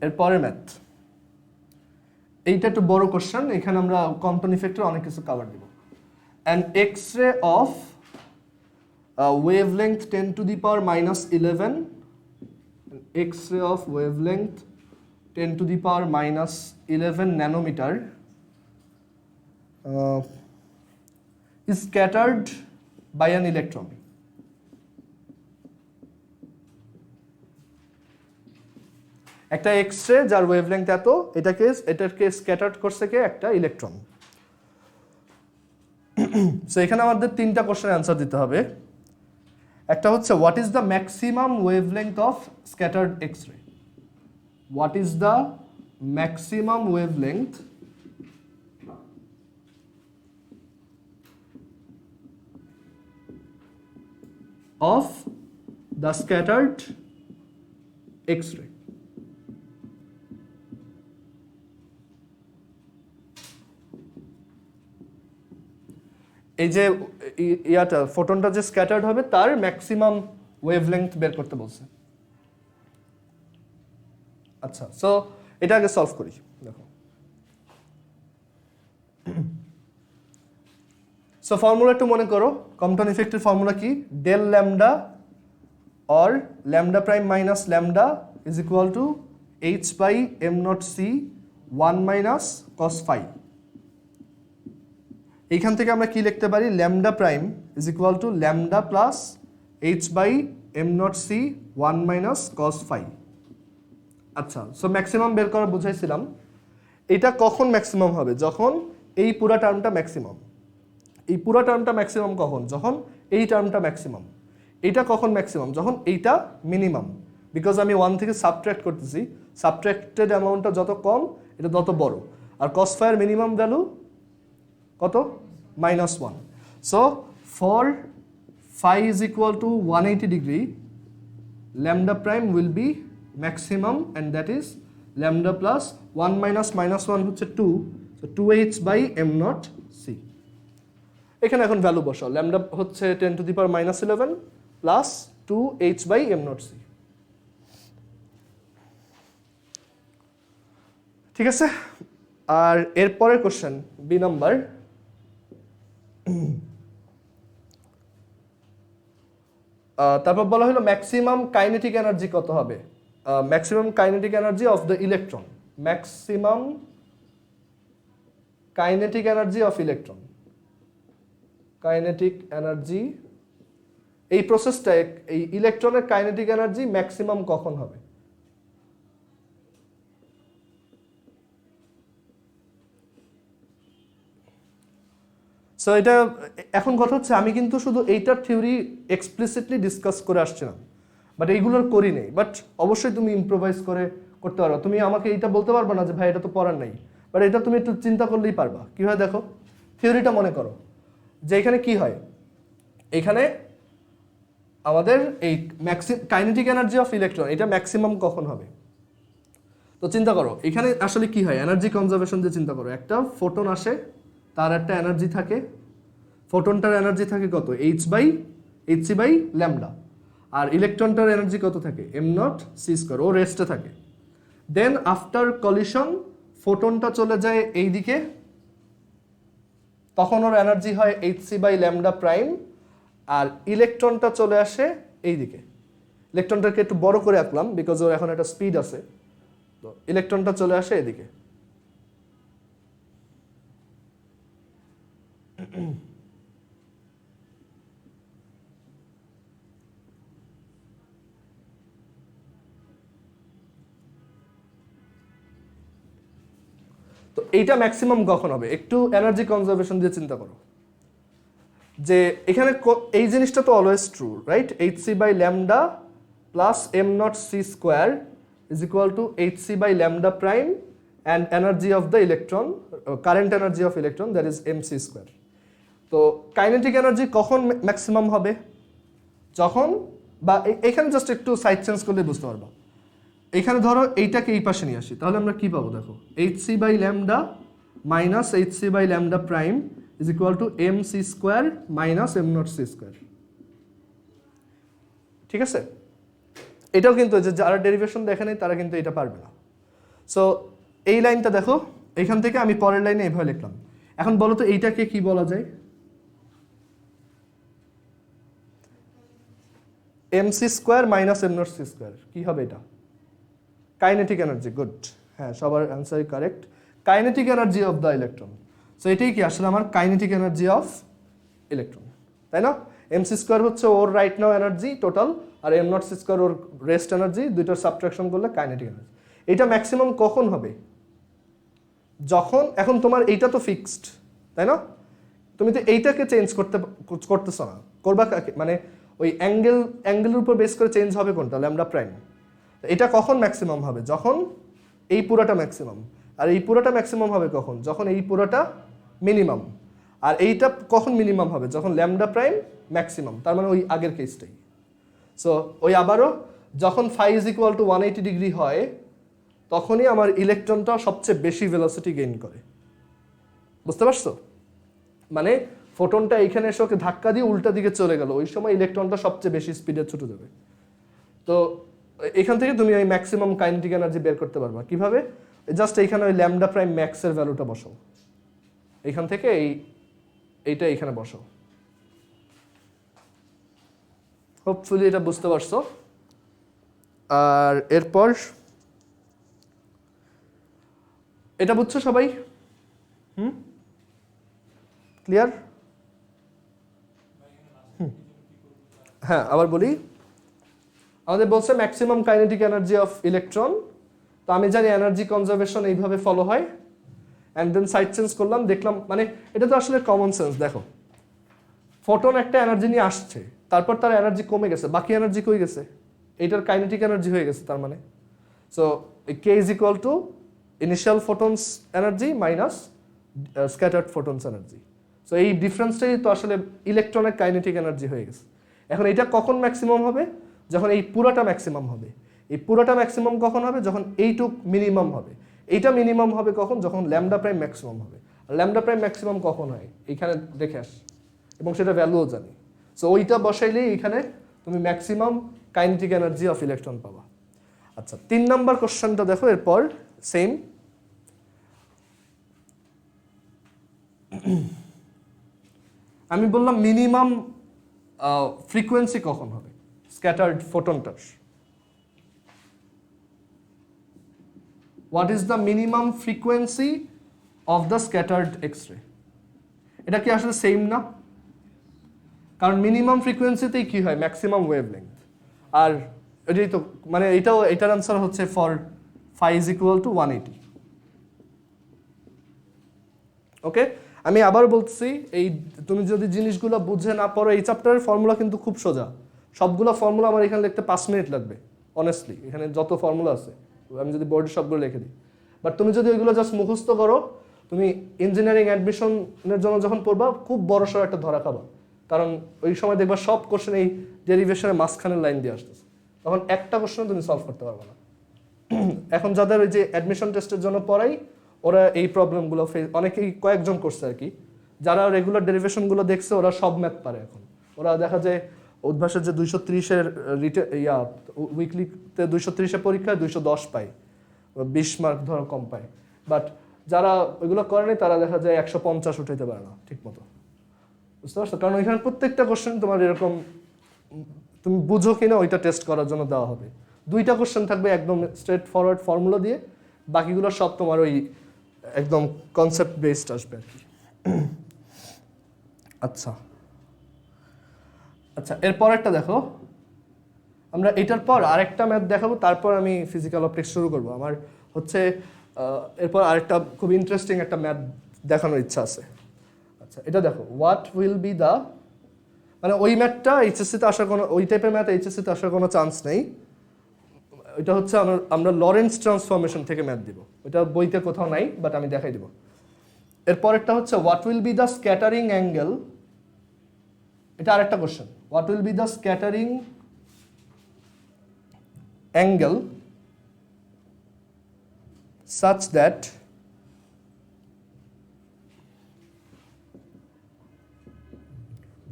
এরপরের ম্যাথ, এইটা একটু বড় কোশ্চেন, এখানে আমরা কম্পটন ইফেক্টের অনেক কিছু কভার দিব। An X-ray of wavelength 10 to the power minus 11, X-ray of wavelength 10 to the power minus 11 nanometer is scattered by an electron. একটা এক্স-রে যার ওয়েভলেংথ এত, এটাকে স্ক্যাটার্ড করছে কে? একটা ইলেকট্রন। সো এখানে আমাদের তিনটা কোশ্চেনের অ্যান্সার দিতে হবে। একটা হচ্ছে what is the maximum wavelength of scattered X-ray, what is the maximum wavelength of the scattered X-ray. এই যে ইয়াটা ফোটনটা যে স্ক্যাটার্ড হবে তার ম্যাক্সিমাম ওয়েভলেংথ বের করতে বলছে। আচ্ছা, সো এটা আগে সলভ করি। দেখো, সো ফর্মুলা একটু মনে করো, কম্পটন ইফেক্টের ফর্মুলা কি? Del lambda or lambda prime minus lambda is equal to h by m naught c 1 minus cos phi। এইখান থেকে আমরা কি লিখতে পারি? lambda prime is equal to lambda plus h by m naught c 1 minus cos phi। আচ্ছা, so maximum বের করা বুঝাইছিলাম। এটা কখন ম্যাক্সিমাম হবে? যখন এই পুরো টার্মটা ম্যাক্সিমাম। এই পুরো টার্মটা ম্যাক্সিমাম কখন? যখন এই টার্মটা ম্যাক্সিমাম। এটা কখন ম্যাক্সিমাম? যখন এইটা মিনিমাম, বিকজ আমি 1 থেকে সাবট্র্যাক্ট করতেছি, সাবট্র্যাক্টেড অ্যামাউন্টটা যত কম এটা তত বড়। আর কস ফাইয়ের মিনিমাম ভ্যালু কত? -1। So for phi is equal to 180 degree, lambda prime will be maximum and that is lambda plus 1 minus -1 হচ্ছে 2, so 2h by m naught c। এখানে এখন ভ্যালু বসাও। ল্যামডা হচ্ছে 10 to the power -11 plus 2h by m naught c। ঠিক আছে, আর এরপরের question B number, তারপর বলা হলো ম্যাক্সিমাম কাইনেটিক এনার্জি কত হবে? Maximum kinetic energy of the electron, maximum kinetic energy of electron, kinetic energy, এই প্রসেসটা এই ইলেকট্রনের কাইনেটিক এনার্জি ম্যাক্সিমাম কখন হবে? সো এটা এখন কথা হচ্ছে আমি কিন্তু শুধু এইটার থিওরি এক্সপ্লিসিটলি ডিসকাস করে আসছিলাম, বাট এইগুলোর করি নেই। বাট অবশ্যই তুমি ইম্প্রোভাইজ করে করতে পারবা। তুমি আমাকে এইটা বলতে পারবা না যে ভাই এটা তো পড়ার নাই, বাট এটা তুমি একটু চিন্তা করলেই পারবা। কীভাবে দেখো, থিওরিটা মনে করো যে এখানে কি হয়, এখানে আমাদের এই কাইনেটিক এনার্জি অফ ইলেকট্রন এটা ম্যাক্সিমাম কখন হবে? তো চিন্তা করো এখানে আসলে কি হয়, এনার্জি কনজারভেশন দিয়ে চিন্তা করো। একটা ফোটন আসে, তার একটা এনার্জি থাকে, ফোটনটার এনার্জি থাকে কত? hc by lambda. আর ইলেকট্রনটার এনার্জি কত থাকে? m naught c স্কয়ার, ও রেস্টে থাকে। দেন আফটার কলিশন ফোটনটা চলে যায় এই দিকে, তখন ওর এনার্জি হয় hc বাই ল্যামডা প্রাইম, আর ইলেকট্রনটা চলে আসে এই দিকে। ইলেকট্রনটাকে একটু বড় করে আঁকলাম বিকজ ওর এখন একটা স্পিড আছে, তো ইলেকট্রনটা চলে আসে এদিকে। তো এইটা ম্যাক্সিমাম কখন হবে? একটু এনার্জি কনজারভেশন দিয়ে চিন্তা করো যে এখানে এই জিনিসটা তো always true, right? hc by lambda plus m naught c square is equal to hc by lambda prime and energy of the electron, current energy of electron, that is mc square. তো kinetic energy কখন maximum হবে? যখন, বা এখানে just একটু side change করলে বুঝতে পারবা। এখানে ধরো এইটাকে এই পাশে নিয়ে আসি, তাহলে আমরা কি পাবো? দেখো hc by lambda minus hc by lambda prime is equal to mc square minus m naught c square. ঠিক আছে, এটাও কিন্তু যে যারা ডেরিভেশন দেখে নেই তারা কিন্তু এটা পারবে না। সো এই লাইনটা দেখো, এখান থেকে আমি পরের লাইনে এইভাবে লিখলাম। এখন বলো তো এইটাকে কি বলা যায়? mc square minus m naught c square. কি হবে এটা? Kinetic energy. গুড, হ্যাঁ সবার অ্যান্সারই correct. Kinetic energy of the electron. So এটাই কি আসলে আমার কাইনেটিক এনার্জি অফ ইলেকট্রন, তাই না? mc স্কোয়ার হচ্ছে ওর রাইট নাও এনার্জি টোটাল, আর m naught c স্কোয়ার ওর রেস্ট এনার্জি, দুইটার সাবট্রাকশন করলে কাইনেটিক এনার্জি। এটা ম্যাক্সিমাম কখন হবে? যখন, এখন তোমার এইটা তো ফিক্সড, তাই না? তুমি তো এইটাকে চেঞ্জ করতেছ না, করবা কাকে? মানে ওই অ্যাঙ্গেলের উপর বেস করে চেঞ্জ হবে কোনটা, ল্যামডা প্রাইম। এটা কখন ম্যাক্সিমাম হবে, যখন এই পুরোটা ম্যাক্সিমাম। আর এই পুরোটা ম্যাক্সিমাম হবে কখন, যখন এই পুরোটা মিনিমাম। আর এইটা কখন মিনিমাম হবে, যখন ল্যামডা প্রাইম ম্যাক্সিমাম, তার মানে ওই আগের কেসটাই। সো ওই আবারও যখন phi is equal to 180 degree হয় তখনই আমার ইলেকট্রনটা সবচেয়ে বেশি ভেলোসিটি গেইন করে। বুঝতে পারছো? মানে ফোটনটা এইখানে এসে ওকে ধাক্কা দিয়ে উল্টা দিকে চলে গেল, ওই সময় ইলেকট্রনটা সবচেয়ে বেশি স্পিডে ছুটে যাবে। তো এখান থেকে তুমি ওই ম্যাক্সিমাম কাইনেটিক এনার্জি বের করতে পারবা কিভাবে, জাস্ট এইখানে ওই ল্যামডা প্রাইম ম্যাক্সের ভ্যালুটা বসাও, এইখান থেকে এইটা এইখানে বসাও। হোপফুলি এটা বুঝতে পারছো। আর এরপর এটা বুঝছো সবাই? ক্লিয়ার? হ্যাঁ, আবার বলি, আমাদের বলছে maximum kinetic energy of electron. তো আমি জানি এনার্জি কনজারভেশন এইভাবে ফলো হয়, অ্যান্ড দেন সাইড চেঞ্জ করলাম, দেখলাম মানে এটা তো আসলে কমন সেন্স। দেখো, ফোটন একটা এনার্জি নিয়ে আসছে, তারপর তার এনার্জি কমে গেছে, বাকি এনার্জি কই গেছে, এইটার কাইনেটিক এনার্জি হয়ে গেছে তার মানে। So K is equal two initial photons energy minus scattered photons energy. So এই ডিফারেন্সটাই তো আসলে ইলেকট্রনের কাইনেটিক এনার্জি হয়ে গেছে। এখন এটা কখন ম্যাক্সিমাম হবে, যখন এই পুরোটা ম্যাক্সিমাম হবে। এই পুরোটা ম্যাক্সিমাম কখন হবে, যখন এইটুক মিনিমাম হবে। এইটা মিনিমাম হবে কখন, যখন ল্যামডা প্রাইম ম্যাক্সিমাম হবে। আর ল্যামডা প্রাইম ম্যাক্সিমাম কখন হয়, এইখানে দেখে আস, এবং সেটা ভ্যালুও জানি। সো ওইটা বসাইলেই এখানে তুমি maximum kinetic energy of electron পাবা। আচ্ছা, 3 নাম্বার কোশ্চেনটা দেখো, এরপর সেম। আমি বললাম মিনিমাম ফ্রিকোয়েন্সি কখন হবে স্ক্যাটার্ড ফোটনটার। What is the minimum frequency of the scattered X-ray? এটা কি আসলে সেম না? কারণ মিনিমাম ফ্রিকোয়েন্সিতেই কি হয়, ম্যাক্সিমাম ওয়েভলেংথ। আর এটাই তো মানে এটার আনসার হচ্ছে for phi is equal to 180। Okay, আমি আবার বলছি, এই তুমি যদি জিনিসগুলো বুঝে না পড়ো, এই চ্যাপ্টারের ফর্মুলা কিন্তু খুব সোজা। সবগুলো ফর্মুলা আমার এখানে লিখতে 5 মিনিট লাগবে অনেস্টলি, এখানে যত ফর্মুলা আছে আমি যদি বোর্ডে সবগুলো লিখে দিই। বাট তুমি যদি ওইগুলো জাস্ট মুখস্থ করো, তুমি ইঞ্জিনিয়ারিং অ্যাডমিশনের জন্য যখন পড়বা খুব বড় সড়ো একটা ধরা খাবা। কারণ ওই সময় দেখবা সব কোশ্চেন এই ডেরিভেশনের মাঝখানের লাইন দিয়ে আসতেছে, তখন একটা কোশ্চেন তুমি সলভ করতে পারবে না। এখন যাদের ওই যে অ্যাডমিশন টেস্টের জন্য পড়াই, ওরা এই প্রবলেমগুলো অনেকেই কয়েকজন করছে আর কি, যারা রেগুলার ডেরিভেশনগুলো দেখছে ওরা সব ম্যাথ পারে। এখন ওরা দেখা যায় উদ্ভাসের যে 230-এর উইকলিতে 230-এর পরীক্ষায় 210 পায়, 20 মার্ক ধরো কম পায়। বাট যারা ওইগুলো করেনি তারা দেখা যায় 150 উঠাইতে পারে না ঠিক মতো। বুঝতে পারছো? কারণ ওইখানে প্রত্যেকটা কোশ্চেন তোমার এরকম তুমি বুঝো কিনা ওইটা টেস্ট করার জন্য দেওয়া হবে। 2টা কোশ্চেন থাকবে একদম স্ট্রেট ফরওয়ার্ড ফর্মুলা দিয়ে, বাকিগুলো সব তোমার ওই একদম কনসেপ্ট বেসড আসবে আর কি। আচ্ছা আচ্ছা, এরপরেরটা দেখো, আমরা এটার পর আরেকটা ম্যাথ দেখাবো, তারপর আমি ফিজিক্যাল অপটিক্স শুরু করবো। আমার হচ্ছে এরপর আরেকটা খুব ইন্টারেস্টিং একটা ম্যাথ দেখানোর ইচ্ছা আছে। আচ্ছা, এটা দেখো, হোয়াট উইল বি দ্য, মানে ওই ম্যাথটা এইচএসসিতে আসার কোনো, ওই টাইপের ম্যাথ এইচএসসিতে আসার কোনো চান্স নেই। এটা হচ্ছে আমরা লরেন্স ট্রান্সফরমেশন থেকে ম্যাথ দিব, ওইটা বইতে কোথাও নাই, বাট আমি দেখাই দিব। এরপরেরটা হচ্ছে what will be the scattering angle, এটা আরেকটা question. What will be the scattering angle such that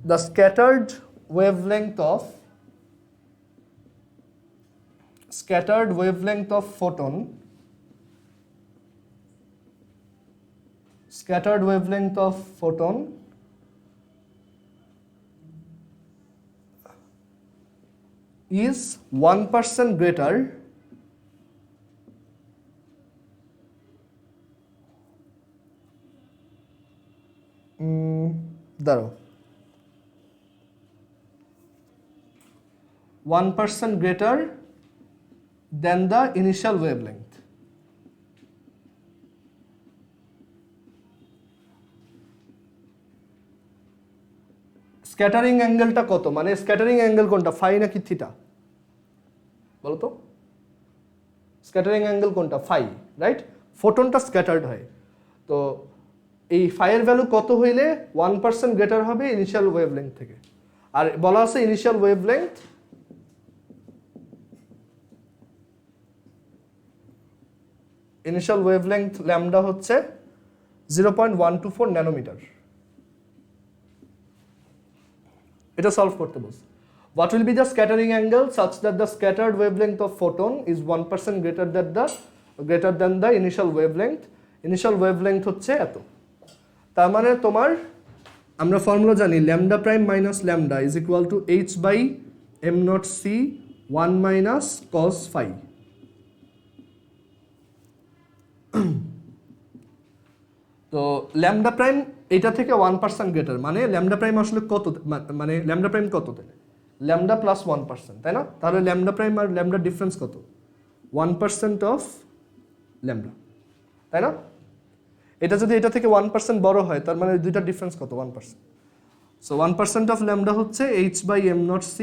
the scattered wavelength of photon is 1% greater দাঁড়াও, 1% greater than the initial wavelength. Scattering অ্যাঙ্গেলটা কত, মানে স্ক্যাটারিং অ্যাঙ্গেল কোনটা, ফাই নাকি theta? বলো তো, স্ক্যাটারিং অ্যাঙ্গেল কোনটা? Phi, right? ফোটনটা স্ক্যাটার্ড হয়, তো এই ফাইয়ের ভ্যালু কত হইলে 1% গ্রেটার হবে ইনিশিয়াল ওয়েভলেংথ থেকে। আর বলা আছে ইনিশিয়াল ওয়েভলেংথ ল্যামডা হচ্ছে 0.124 ন্যানোমিটার। এটা সলভ করতে বলছে। What will be the scattering angle such that the scattered wavelength of photon is 1% greater than the initial wavelength? Initial wavelength হচ্ছে এত। তার মানে তোমার আমরা ফর্মুলা জানি lambda prime minus lambda is equal to h by m naught c 1 minus cos phi। তো lambda prime এটা থেকে 1% গ্রেটার, মানে ল্যামডা প্রাইম আসলে কত, মানে ল্যামডা প্রাইম কত তাহলে ল্যামডা প্লাস 1%, তাই না? তাহলে ল্যামডা প্রাইম আর ল্যামডা ডিফারেন্স কত? 1% অফ ল্যামডা, তাই না? এটা যদি এটা থেকে 1% বড় হয় তার মানে দুইটা ডিফারেন্স কত? 1%। সো 1% অফ ল্যামডা হচ্ছে h by m naught c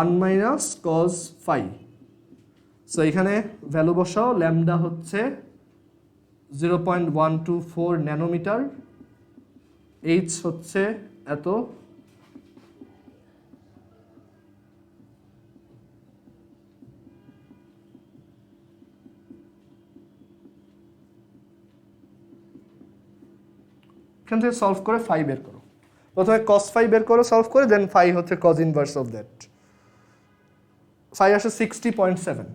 1 minus cos phi। So এখানে ভ্যালু বসাও, ল্যামডা হচ্ছে 0.124 ন্যানোমিটার, h হচ্ছে এত, এখান থেকে সলভ করে ফাই বের করো। প্রথমে cos phi বের করো সলভ করে, দেন ফাই হচ্ছে cos inverse of that. Phi আসে 60.7।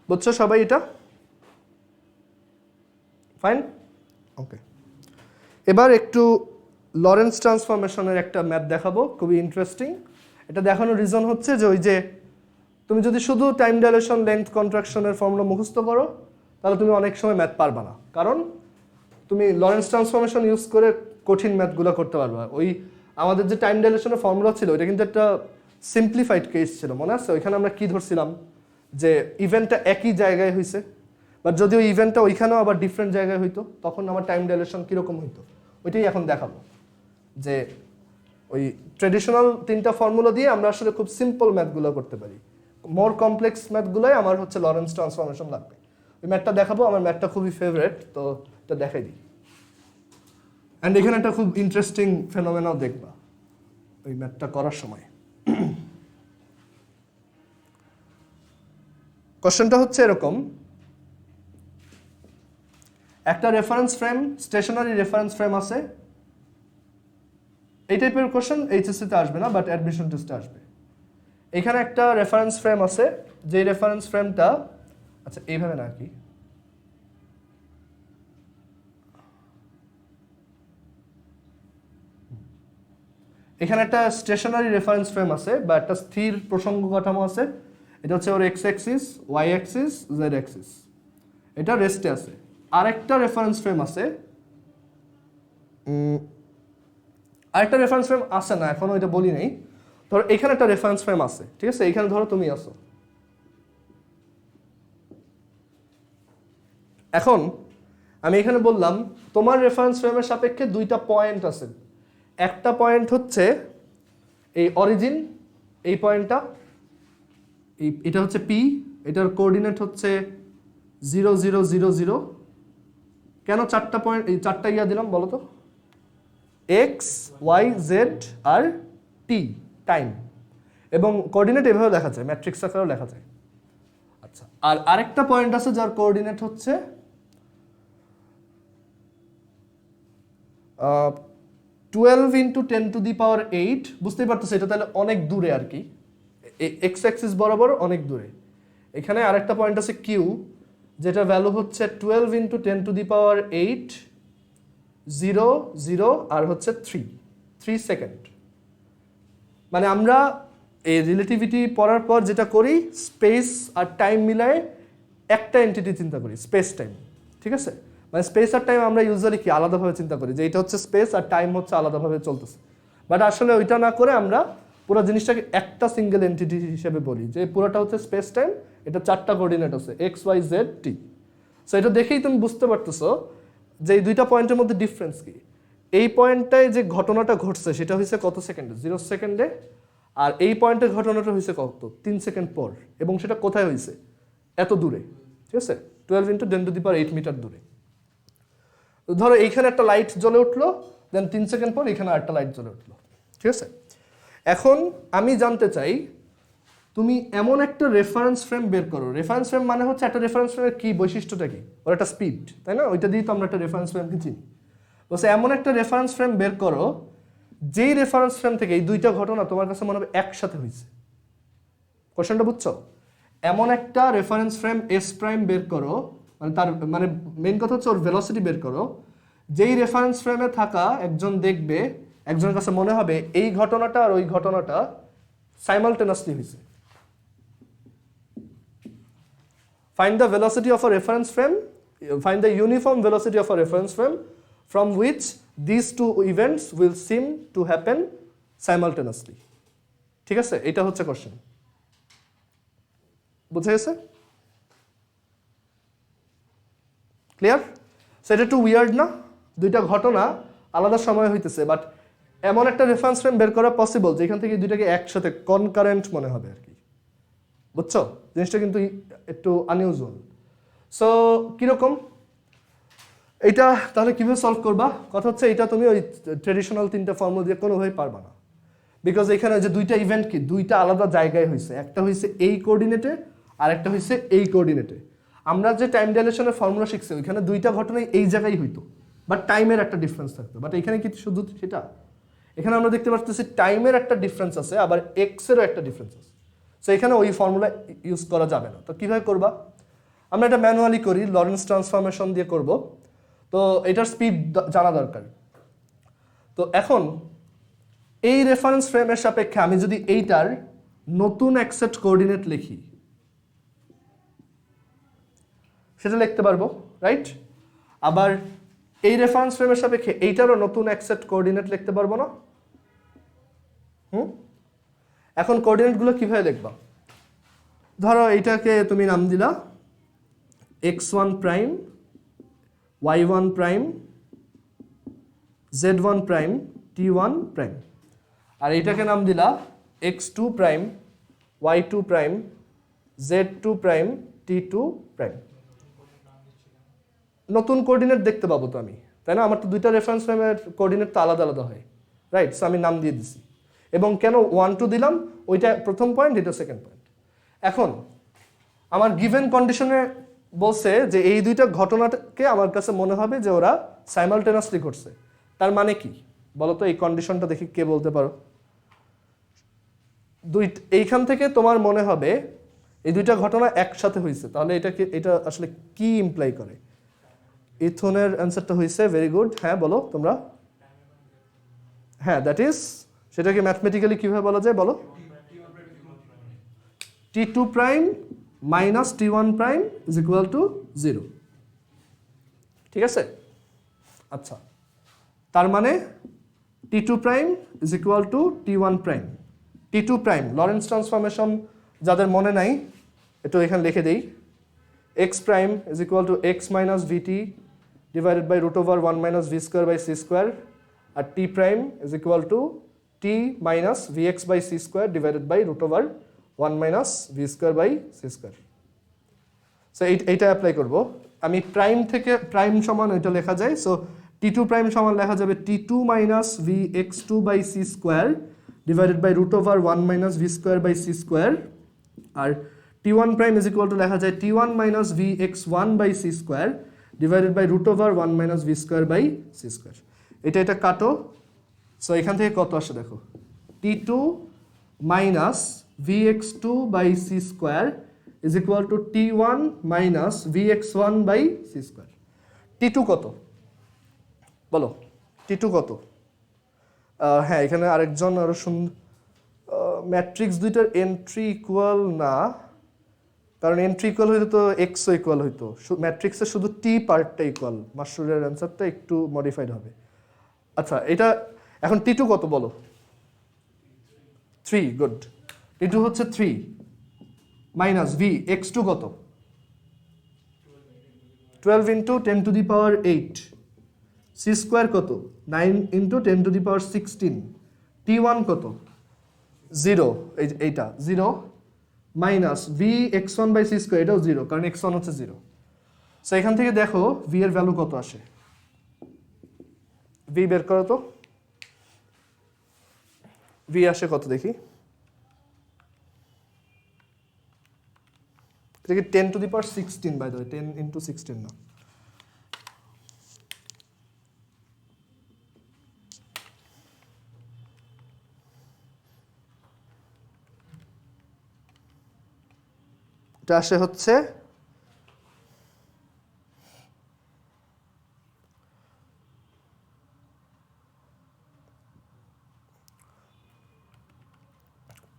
বুঝছো সবাই এটা? Fine, okay. এবার একটু লরেন্স ট্রান্সফরমেশনের একটা ম্যাথ দেখাবো, খুবই ইন্টারেস্টিং। এটা দেখানোর রিজন হচ্ছে যে ওই যে তুমি যদি শুধু টাইম ডাইলেশন লেংথ কন্ট্রাকশনের ফর্মুলা মুখস্থ করো তাহলে তুমি অনেক সময় ম্যাথ পারবা না, কারণ তুমি লরেন্স ট্রান্সফরমেশন ইউজ করে কঠিন ম্যাথগুলো করতে পারবা। ওই আমাদের যে টাইম ডাইলেশনের ফর্মুলা ছিল ওইটা কিন্তু একটা সিম্পলিফাইড কেস ছিল, মনে আছে? ওইখানে আমরা কি ধরছিলাম যে ইভেন্টটা একই জায়গায় হয়েছে, বাট যদি ওই ইভেন্টটা ওইখানেও আবার ডিফারেন্ট জায়গায় হইতো তখন আমার টাইম ডাইলেশন কীরকম হইতো, ওইটাই এখন দেখাবো। যে ওই ট্রেডিশনাল তিনটা ফর্মুলা দিয়ে আমরা আসলে খুব সিম্পল ম্যাথগুলো করতে পারি, মোর কমপ্লেক্স ম্যাথগুলোই আমার হচ্ছে লরেন্স ট্রান্সফরমেশন লাগবে। ওই ম্যাথটা দেখাবো, আমার ম্যাথটা খুবই ফেভারিট, তো এটা দেখাই দিই। অ্যান্ড এখানে একটা খুব ইন্টারেস্টিং ফেনোমেনাও দেখবা ওই ম্যাথটা করার সময়। কোশ্চেনটা হচ্ছে এরকম, একটা reference frame, stationary reference frame আছে। এই টাইপের কোশ্চেন এইচএসসিতে আসবে না, বাট অ্যাডমিশন টেস্টে আসবে। এখানে একটা রেফারেন্স ফ্রেম আছে, যে রেফারেন্স ফ্রেমটা, আচ্ছা এইভাবে না কি, এখানে একটা স্টেশনারি রেফারেন্স ফ্রেম আছে বা একটা স্থির প্রসঙ্গ কাঠামো আছে। এটা হচ্ছে ওর X axis, Y axis, Z axis, এটা রেস্টে আছে। আরেকটা রেফারেন্স ফ্রেম আছে, আরেকটা রেফারেন্স ফ্রেম আছে না এখনো, এটা বলি নাই। ধরো এখানে একটা রেফারেন্স ফ্রেম আছে, ঠিক আছে? এখানে ধরো তুমি আসো। এখন আমি এখানে বললাম তোমার রেফারেন্স ফ্রেমের সাপেক্ষে দুইটা পয়েন্ট আছে। একটা পয়েন্ট হচ্ছে এই অরিজিন, এই পয়েন্টটা, এটা হচ্ছে পি, এটার কোঅর্ডিনেট হচ্ছে 0 0 0 0। কেন চারটা পয়েন্ট, এই চারটা ইয়া দিলাম বলো তো? এক্স, ওয়াই, জেড আর টি, টাইম। এবং কোঅর্ডিনেট এভাবে লেখা যায়, ম্যাট্রিক্স আকারেও লেখা যায়। আচ্ছা, আর আরেকটা পয়েন্ট আছে যার কোঅর্ডিনেট হচ্ছে 12 × 10⁸। বুঝতেই পারতেছে এটা তাহলে অনেক দূরে আর কি, এক্স অ্যাক্সিস বরাবর অনেক দূরে। এখানে আরেকটা পয়েন্ট আছে কিউ, যেটা ভ্যালু হচ্ছে 12 × 10⁸, 0 0 আর হচ্ছে 3 সেকেন্ড। মানে আমরা এই রিলেটিভিটি পড়ার পর যেটা করি, স্পেস আর টাইম মিলায় একটা এন্টিটি চিন্তা করি, স্পেস টাইম, ঠিক আছে? মানে স্পেস আর টাইম আমরা ইউজুয়ালি কি আলাদাভাবে চিন্তা করি যে এটা হচ্ছে স্পেস আর টাইম হচ্ছে আলাদাভাবে চলতেছে, বাট আসলে ওইটা না করে আমরা পুরো জিনিসটাকে একটা সিঙ্গেল এন্টিটি হিসেবে বলি যে পুরোটা হচ্ছে স্পেস টাইম। এটা চারটা কোঅর্ডিনেট আছে, X Y Z T. So এটা দেখেই তুমি বুঝতে পারতেছো যে এই দুইটা পয়েন্টের মধ্যে ডিফারেন্স কি। এই পয়েন্টটায় যে ঘটনাটা ঘটছে সেটা হয়েছে কত সেকেন্ডে, 0 সেকেন্ডে, আর এই পয়েন্টের ঘটনাটা হয়েছে কত, 3 সেকেন্ড পর, এবং সেটা কোথায় হয়েছে, এত দূরে, ঠিক আছে, 12 × 10⁸ মিটার দূরে। ধরো এইখানে একটা লাইট জ্বলে উঠলো, দেন 3 সেকেন্ড পর এখানে আরেকটা লাইট জ্বলে উঠলো, ঠিক আছে। এখন আমি জানতে চাই তুমি এমন একটা রেফারেন্স ফ্রেম বের করো। রেফারেন্স ফ্রেম মানে হচ্ছে একটা রেফারেন্স ফ্রেমের কি বৈশিষ্ট্যটা কি, ওর একটা স্পিড, তাই না, ওইটা দিয়েই তো আমরা একটা রেফারেন্স ফ্রেমকে চিনি। বলছে এমন একটা রেফারেন্স ফ্রেম বের করো যেই রেফারেন্স ফ্রেম থেকে এই দুইটা ঘটনা তোমার কাছে মনে হবে একসাথে হয়েছে। কোশ্চেনটা বুঝছো? এমন একটা রেফারেন্স ফ্রেম এস প্রাইম বের করো, মানে তার মানে মেইন কথা হচ্ছে ওর ভেলোসিটি বের করো, যেই রেফারেন্স ফ্রেমে থাকা একজন দেখবে, একজনের কাছে মনে হবে এই ঘটনাটা আর ওই ঘটনাটা সাইমালটেনাসলি হয়েছে। Find the velocity of a reference frame, find the uniform velocity of a reference frame from which these two events will seem to happen simultaneously. ঠিক আছে, এটা হচ্ছে কোশ্চেন। বুঝে গেছে? ক্লিয়ার? সো এটা একটু উইয়ার্ড না, দুইটা ঘটনা আলাদা সময় হইতেছে, বাট এমন একটা রেফারেন্স ফ্রেম বের করা পসিবল যেখান থেকে দুইটাকে একসাথে কনকারেন্ট মনে হবে আর কি। বুঝছো? জিনিসটা কিন্তু একটু আনইউজুয়াল। সো কিরকম এটা তাহলে কিভাবে সলভ করবা? কথা হচ্ছে এটা তুমি ওই ট্রেডিশনাল 3টা ফর্মুলা দিয়ে কোনোভাবেই পারবা না, বিকজ এখানে যে দুইটা ইভেন্ট কি দুইটা আলাদা জায়গায় হয়েছে, একটা হয়েছে এই কোঅর্ডিনেটে আর একটা হয়েছে এই কোঅর্ডিনেটে। আমরা যে টাইম ডাইলেশনের ফর্মুলা শিখছি ওইখানে দুইটা ঘটনাই এই জায়গায় হইতো, বাট টাইমের একটা ডিফারেন্স থাকতো। বাট এখানে কি শুধু সেটা? এখানে আমরা দেখতে পাচ্ছি টাইমের একটা ডিফারেন্স আছে, আবার এক্সেরও একটা ডিফারেন্স আছে। সো এখানে ওই ফর্মুলা ইউজ করা যাবে না। তো কীভাবে করবা? আমরা এটা ম্যানুয়ালি করি, লরেন্স ট্রান্সফরমেশন দিয়ে করব। তো এটার স্পিড জানা দরকার। তো এখন এই রেফারেন্স ফ্রেমের সাপেক্ষে আমি যদি এইটার নতুন অ্যাকসেপ্ট কোঅর্ডিনেট লিখি, সেটা লিখতে পারবো, রাইট? আবার এই রেফারেন্স ফ্রেমের সাপেক্ষে এইটারও নতুন অ্যাকসেপ্ট কোঅর্ডিনেট লিখতে পারবো না? এখন কোঅর্ডিনেটগুলো কিভাবে লিখবা? ধরো এইটাকে তুমি নাম দিলা x1 prime, y1 prime, z1 prime, t1 prime, আর এইটাকে নাম দিলা x2 prime, y2 prime, z2 prime, t2 prime. নতুন কোঅর্ডিনেট দেখতে পাবো তো আমি, তাই না? আমার তো দুইটা রেফারেন্স ফ্রেমের কোঅর্ডিনেট তো আলাদা আলাদা হয়, রাইট? সো আমি নাম দিয়ে দিছি। এবং কেন 1 2 দিলাম, ওইটা প্রথম পয়েন্ট, এটা সেকেন্ড পয়েন্ট। এখন আমার গিভেন কন্ডিশনে বলছে যে এই দুইটা ঘটনাকে আমার কাছে মনে হবে যে ওরা সাইমালটেনাসলি ঘটছে। তার মানে কি বলো তো? এই কন্ডিশনটা দেখি কে বলতে পারো? এইখান থেকে তোমার মনে হবে এই দুইটা ঘটনা একসাথে হয়েছে, তাহলে এটা আসলে কি ইমপ্লাই করে? ইথনের অ্যান্সারটা হয়েছে, ভেরি গুড। হ্যাঁ বলো তোমরা। হ্যাঁ, দ্যাট ইজ, সেটাকে ম্যাথমেটিক্যালি কিভাবে বলা যায় বলো? t2 prime minus t1 prime is equal to 0। ঠিক আছে? আচ্ছা, তার মানে t2 prime is equal to t1 prime. t2 prime Lorentz transformation যাদের মনে নাই একটু এখানে লিখে দেই, x prime is equal to x minus vt divided by root over 1 minus V square by C square, আর t prime is equal to t minus vx by C square divided by root over 1 minus V square by C square. So এইটা apply করব আমি। Prime থেকে prime সমান ওইটা লেখা যায়। So t2 prime সমান লেখা যাবে t2 minus vx2 by C square divided by root over 1 minus V square by C square, আর t1 prime is equal to লেখা যায় t1 minus vx1 by C square divided by root over 1 minus V square by C square. এটা কাটো। So এখান থেকে কত আসে দেখো, t2 minus vx2 by C square is equal to t1 minus vx1 by C square. t2 কত বলো? t2 কত? হ্যাঁ, এখানে আরেকজন আরো ম্যাট্রিক্স দুইটার এন্ট্রি ইকুয়াল না, কারণ এন্ট্রি ইকুয়াল হইতো তো এক্সও ইকুয়াল হইতো, ম্যাট্রিক্সের শুধু টি পার্টটা ইকুয়াল। মাশরুরের অ্যান্সারটা একটু মডিফাইড হবে। আচ্ছা, এটা এখন t2 কত বলো? 3, গুড। t2 হচ্ছে 3 মাইনাস v x2 কত? 12 into 10 to the power 8 C square কত 9 into 10 to the power 16 t1 কত 0 এইটা 0 minus V X one by C square এটাও 0 কারণ x1 হচ্ছে 0। সো এখান থেকে দেখো ভি এর ভ্যালু কত আসে, ভি বের করো তো, ভি আসে কত দেখি, দেখি 10 to the power 16 by the way 10 into 16 না, এটা আসে হচ্ছে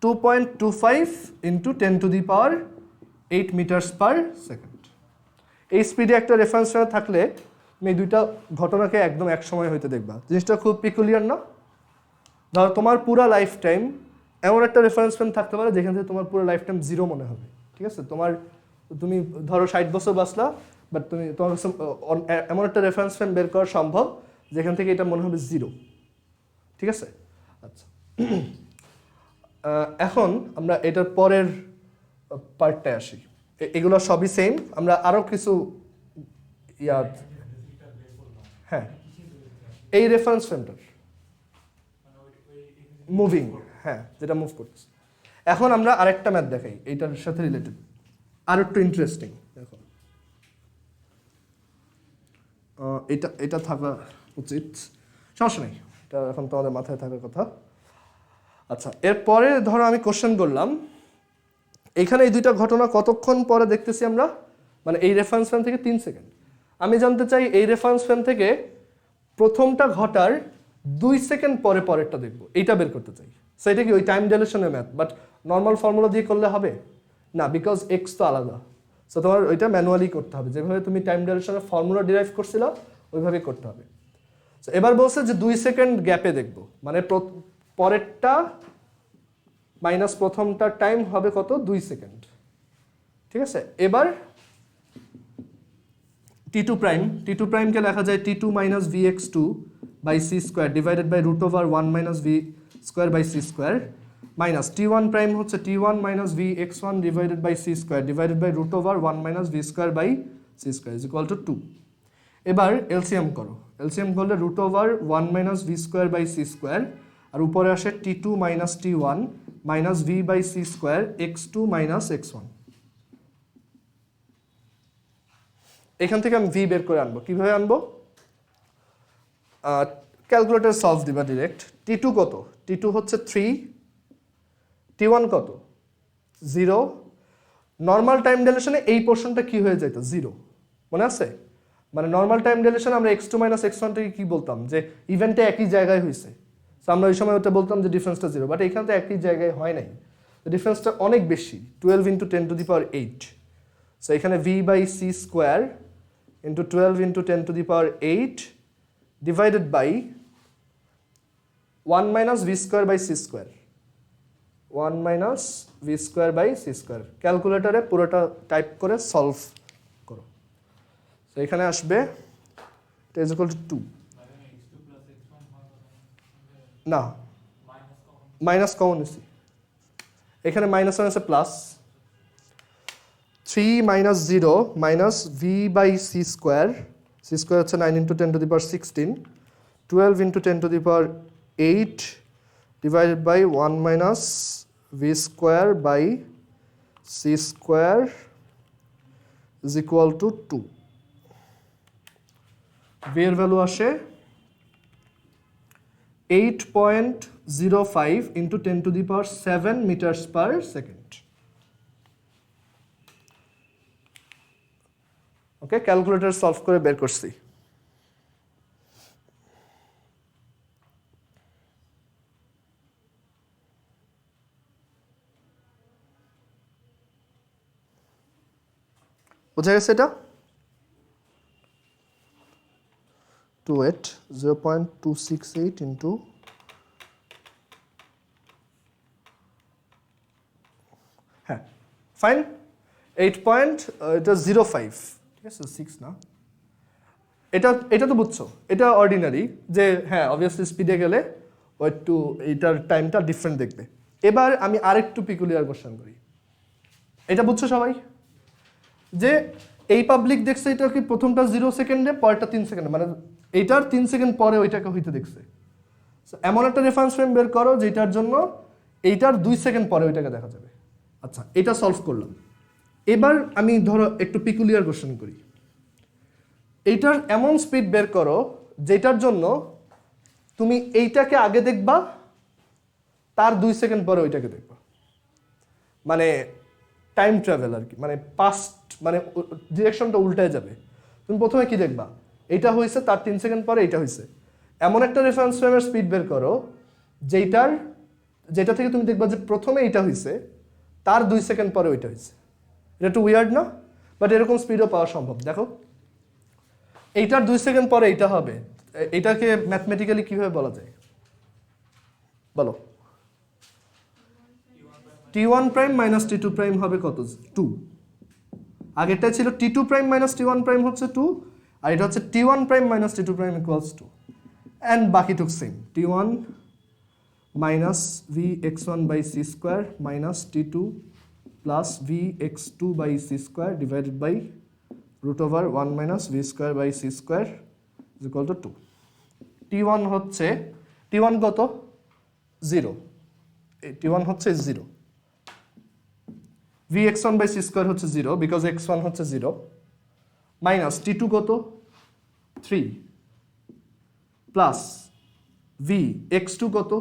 2.25 into 10 to the power 8 metres per second. এই স্পিডে একটা রেফারেন্স ফ্রেম থাকলে তুমি এই দুইটা ঘটনাকে একদম এক সময় হইতে দেখবা। জিনিসটা খুব পিকুলিয়ার না? ধরো তোমার পুরো লাইফ টাইম এমন একটা রেফারেন্স ফ্রেম থাকতে পারে যেখান থেকে তোমার পুরো লাইফ টাইম 0 মনে হবে, ঠিক আছে? তুমি ধরো 60 বছর বাঁচলা, বাট তোমার কাছে এমন একটা রেফারেন্স ফ্রেম বের করা সম্ভব যেখান থেকে এটা মনে হবে 0, ঠিক আছে? আচ্ছা, এখন আমরা এটার পরের পার্টটায় আসি। এগুলো সবই সেম, আমরা আরো কিছু হ্যাঁ এই রেফারেন্স ফ্রেমটার মুভিং, হ্যাঁ যেটা মুভ করছে। এখন আমরা আরেকটা ম্যাথ দেখাই এইটার সাথে রিলেটেড, আর একটু ইন্টারেস্টিং। দেখো এটা থাকা উচিত, সমস্যা নেই, এটা এখন তোমাদের মাথায় থাকার কথা। আচ্ছা, এরপরে ধরো আমি কোশ্চেন করলাম, এখানে এই দুইটা ঘটনা কতক্ষণ পরে দেখতেছি আমরা, মানে এই রেফারেন্স ফ্রেম থেকে 3 সেকেন্ড। আমি জানতে চাই এই রেফারেন্স ফ্রেম থেকে প্রথমটা ঘটার 2 সেকেন্ড পরে পরেরটা দেখবো, এইটা বের করতে চাই। সো এটা কি ওই টাইম ডিলেশনের ম্যাথ, বাট নর্মাল ফর্মুলা দিয়ে করলে হবে না, বিকজ এক্স তো আলাদা। সো তোমার ওইটা ম্যানুয়ালি করতে হবে, যেভাবে তুমি টাইম ডিলেশনের ফর্মুলা ডিরাইভ করছিলা ওইভাবেই করতে হবে। সো এবার বলছে যে 2 সেকেন্ড গ্যাপে দেখবো, মানে পরেরটা মাইনাস প্রথমটার টাইম হবে কত 2 সেকেন্ড, ঠিক আছে? এবার টি টু প্রাইমকে লেখা যায় T two minus V X two by C square divided by root over 1 minus V square by C square, minus T one prime হচ্ছে T one minus V X one divided by C square divided by root over 1 minus V square by C square is equal to 2। এবার LCM করো, LCM করলে root over 1 minus V square by C square, আর উপরে আসে T two minus T one minus V by C square X two minus X one. এখান থেকে আমি ভি বের করে আনবো, কিভাবে আনবো? ক্যালকুলেটর সলভ দিবা ডিরেক্ট। টি টু কত? টি টু হচ্ছে 3, টি ওয়ান কত 0। নর্মাল টাইম ডিলেশনে এই পোর্শনটা কি হয়ে যেত 0, মনে আছে? মানে নর্মাল টাইম ডিলেশনে আমরা X two minus X one থেকে কি বলতাম যে ইভেন্টে একই জায়গায় হয়েছে, তো আমরা ওই সময় ওটা বলতাম যে ডিফারেন্সটা 0, বাট এখানে তো একই জায়গায় হয় নাই, ডিফারেন্সটা অনেক বেশি, 12 into 10 to the power 8। So এখানে V by C square into 12 into 10 to the power 8 divided by 1 minus V square by C square, 1 minus V square by C square. ক্যালকুলেটরে পুরোটা টাইপ করে সলভ করো। তো এখানে আসবে এটা ইজ ইকুয়াল টু 2, না মাইনাস কমন নিছি, এখানে মাইনাস আছে plus 3 minus 0 minus V by C square, C square হচ্ছে 9 into 10 to the power 16, 12 into 10 to the power 8 divided by 1 minus V square by C square is equal to 2। V এর value আসে 8.05 into 10 to the power 7 metres per second. Okay, calculator solve করে বের করছি। বোঝা গেছে এটা? 0.268 into হ্যাঁ fine 8.05, ঠিক আছে 6 না এটা এটা তো বুঝছো, এটা অর্ডিনারি যে হ্যাঁ অবভিয়াসলি স্পিডে গেলে ও একটু এইটার টাইমটা ডিফারেন্ট দেখবে। এবার আমি আরেকটু পিকুলিয়ার কোশ্চেন করি, এটা বুঝছো সবাই? যে এই পাবলিক দেখছে এটা কি প্রথমটা 0 সেকেন্ডে, পরেরটা 3 সেকেন্ডে, মানে এইটার 3 সেকেন্ড পরে ওইটাকে হইতে দেখছে। এমন একটা রেফারেন্স ফ্রেম বের করো যেটার জন্য এইটার 2 সেকেন্ড পরে ওইটাকে দেখা যাবে। আচ্ছা, এটা সলভ করলাম। এবার আমি ধরো একটু পিকুলিয়ার কোশ্চেন করি, এইটার এমন স্পিড বের করো যেটার জন্য তুমি এইটাকে আগে দেখবা, তার 2 সেকেন্ড পরে ওইটাকে দেখবা, মানে টাইম ট্রাভেল আর কি, মানে পাস্ট, মানে ডিরেকশনটা উল্টায় যাবে। তুমি প্রথমে কি দেখবা, এইটা হয়েছে, তার 3 সেকেন্ড পরে এইটা হয়েছে। এমন একটা রেফারেন্স ফ্রেমের স্পিড বের করো যেটা থেকে তুমি দেখবা যে প্রথমে এইটা হয়েছে, তার 2 সেকেন্ড পরে ওইটা হয়েছে। এটা একটু উইয়ার্ড না? বাট এরকম স্পিডও পাওয়া সম্ভব। দেখো এইটার 2 সেকেন্ড পরে এইটা হবে, এটাকে ম্যাথমেটিক্যালি কিভাবে বলা যায় বলো? t1 prime minus t2 prime হবে কত? 2। আগেরটা ছিল t2 prime minus t1 prime হচ্ছে 2, আর এটা হচ্ছে t1 prime minus t2 prime equals 2, and বাকিটুক same, t1 minus vx1 by c square minus t2 plus vx2 by c square divided by root over 1 minus v square by c square is equal to 2। t1 হচ্ছে, t1 কত? 0, t1 হচ্ছে 0, vx1 by c square হচ্ছে 0 because x1 হচ্ছে 0, minus t2 কত? 3 plus vx2 কত?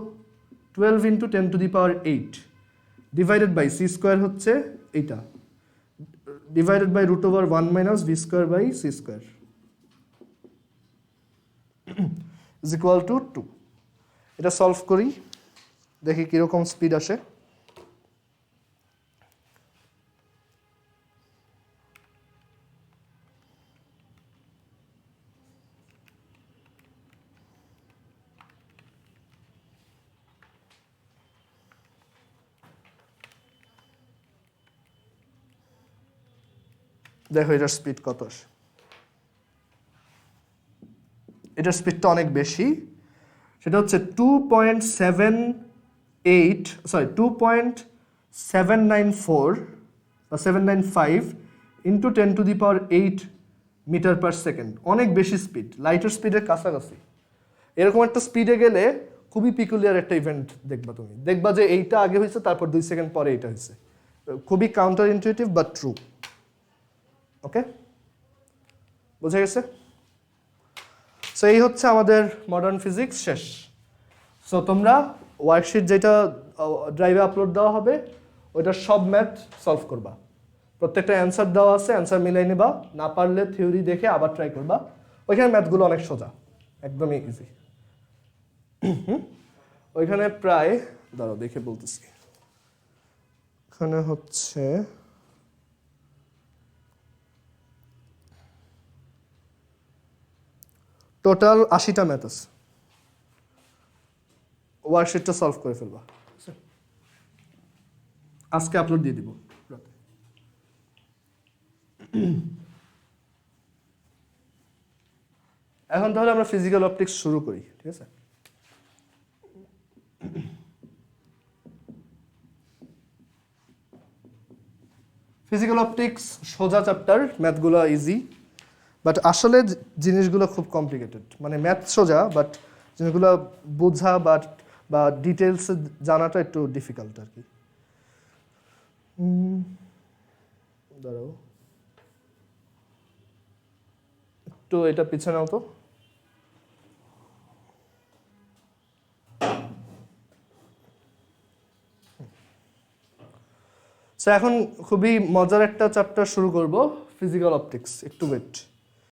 12 into 10 to the power 8 divided by c square হচ্ছে এইটা, divided by root over 1 minus v square by c square is equal to 2। এটা solve করি, দেখি কিরকম স্পিড আসে। দেখো এটার স্পিড কত আসে। এটার স্পিডটা অনেক বেশি, সেটা হচ্ছে 2.794 বা 795 into 10 to the power 8 metre per second. অনেক বেশি স্পিড, লাইটের স্পিডের কাছাকাছি। এরকম একটা স্পিডে গেলে খুবই পিকুলিয়ার একটা ইভেন্ট দেখবা তুমি, দেখবা যে এইটা আগে হয়েছে, তারপর 2 সেকেন্ড পরে এইটা হয়েছে। খুবই কাউন্টার ইনটুইটিভ বাট ট্রু। ওকে, বোঝা গেছে? সো এই হচ্ছে আমাদের মডার্ন ফিজিক্স শেষ। সো তোমরা ওয়ার্কশিট যেটা ড্রাইভে আপলোড দেওয়া হবে ওইটার সব ম্যাথ সলভ করবা, প্রত্যেকটা অ্যান্সার দেওয়া আছে, অ্যান্সার মিলাই নেবা, না পারলে থিওরি দেখে আবার ট্রাই করবা। ওইখানে ম্যাথগুলো অনেক সোজা, একদমই ইজি। ওইখানে প্রায়, দাঁড়াও দেখে বলতেছি, এখানে হচ্ছে টোটাল 80টা ম্যাথ আছে। ওয়ার্কশিটটা সলভ করে ফেলবা, আজকে আপলোড দিয়ে দিব। এখন তাহলে আমরা ফিজিক্যাল অপটিক্স শুরু করি, ঠিক আছে? ফিজিক্যাল অপটিক্স সোজা চ্যাপ্টার, ম্যাথগুলো ইজি, বাট আসলে জিনিসগুলো খুব কমপ্লিকেটেড। মানে ম্যাথ সোজা, বাট জিনিসগুলো বোঝা বা ডিটেলস জানাটা একটু ডিফিকাল্ট আর কি। দাঁড়াও একটু, এটা পিছনে নাও তো। এখন খুবই মজার একটা চ্যাপ্টার শুরু করব, ফিজিক্যাল অপটিক্স। একটু ওয়েট।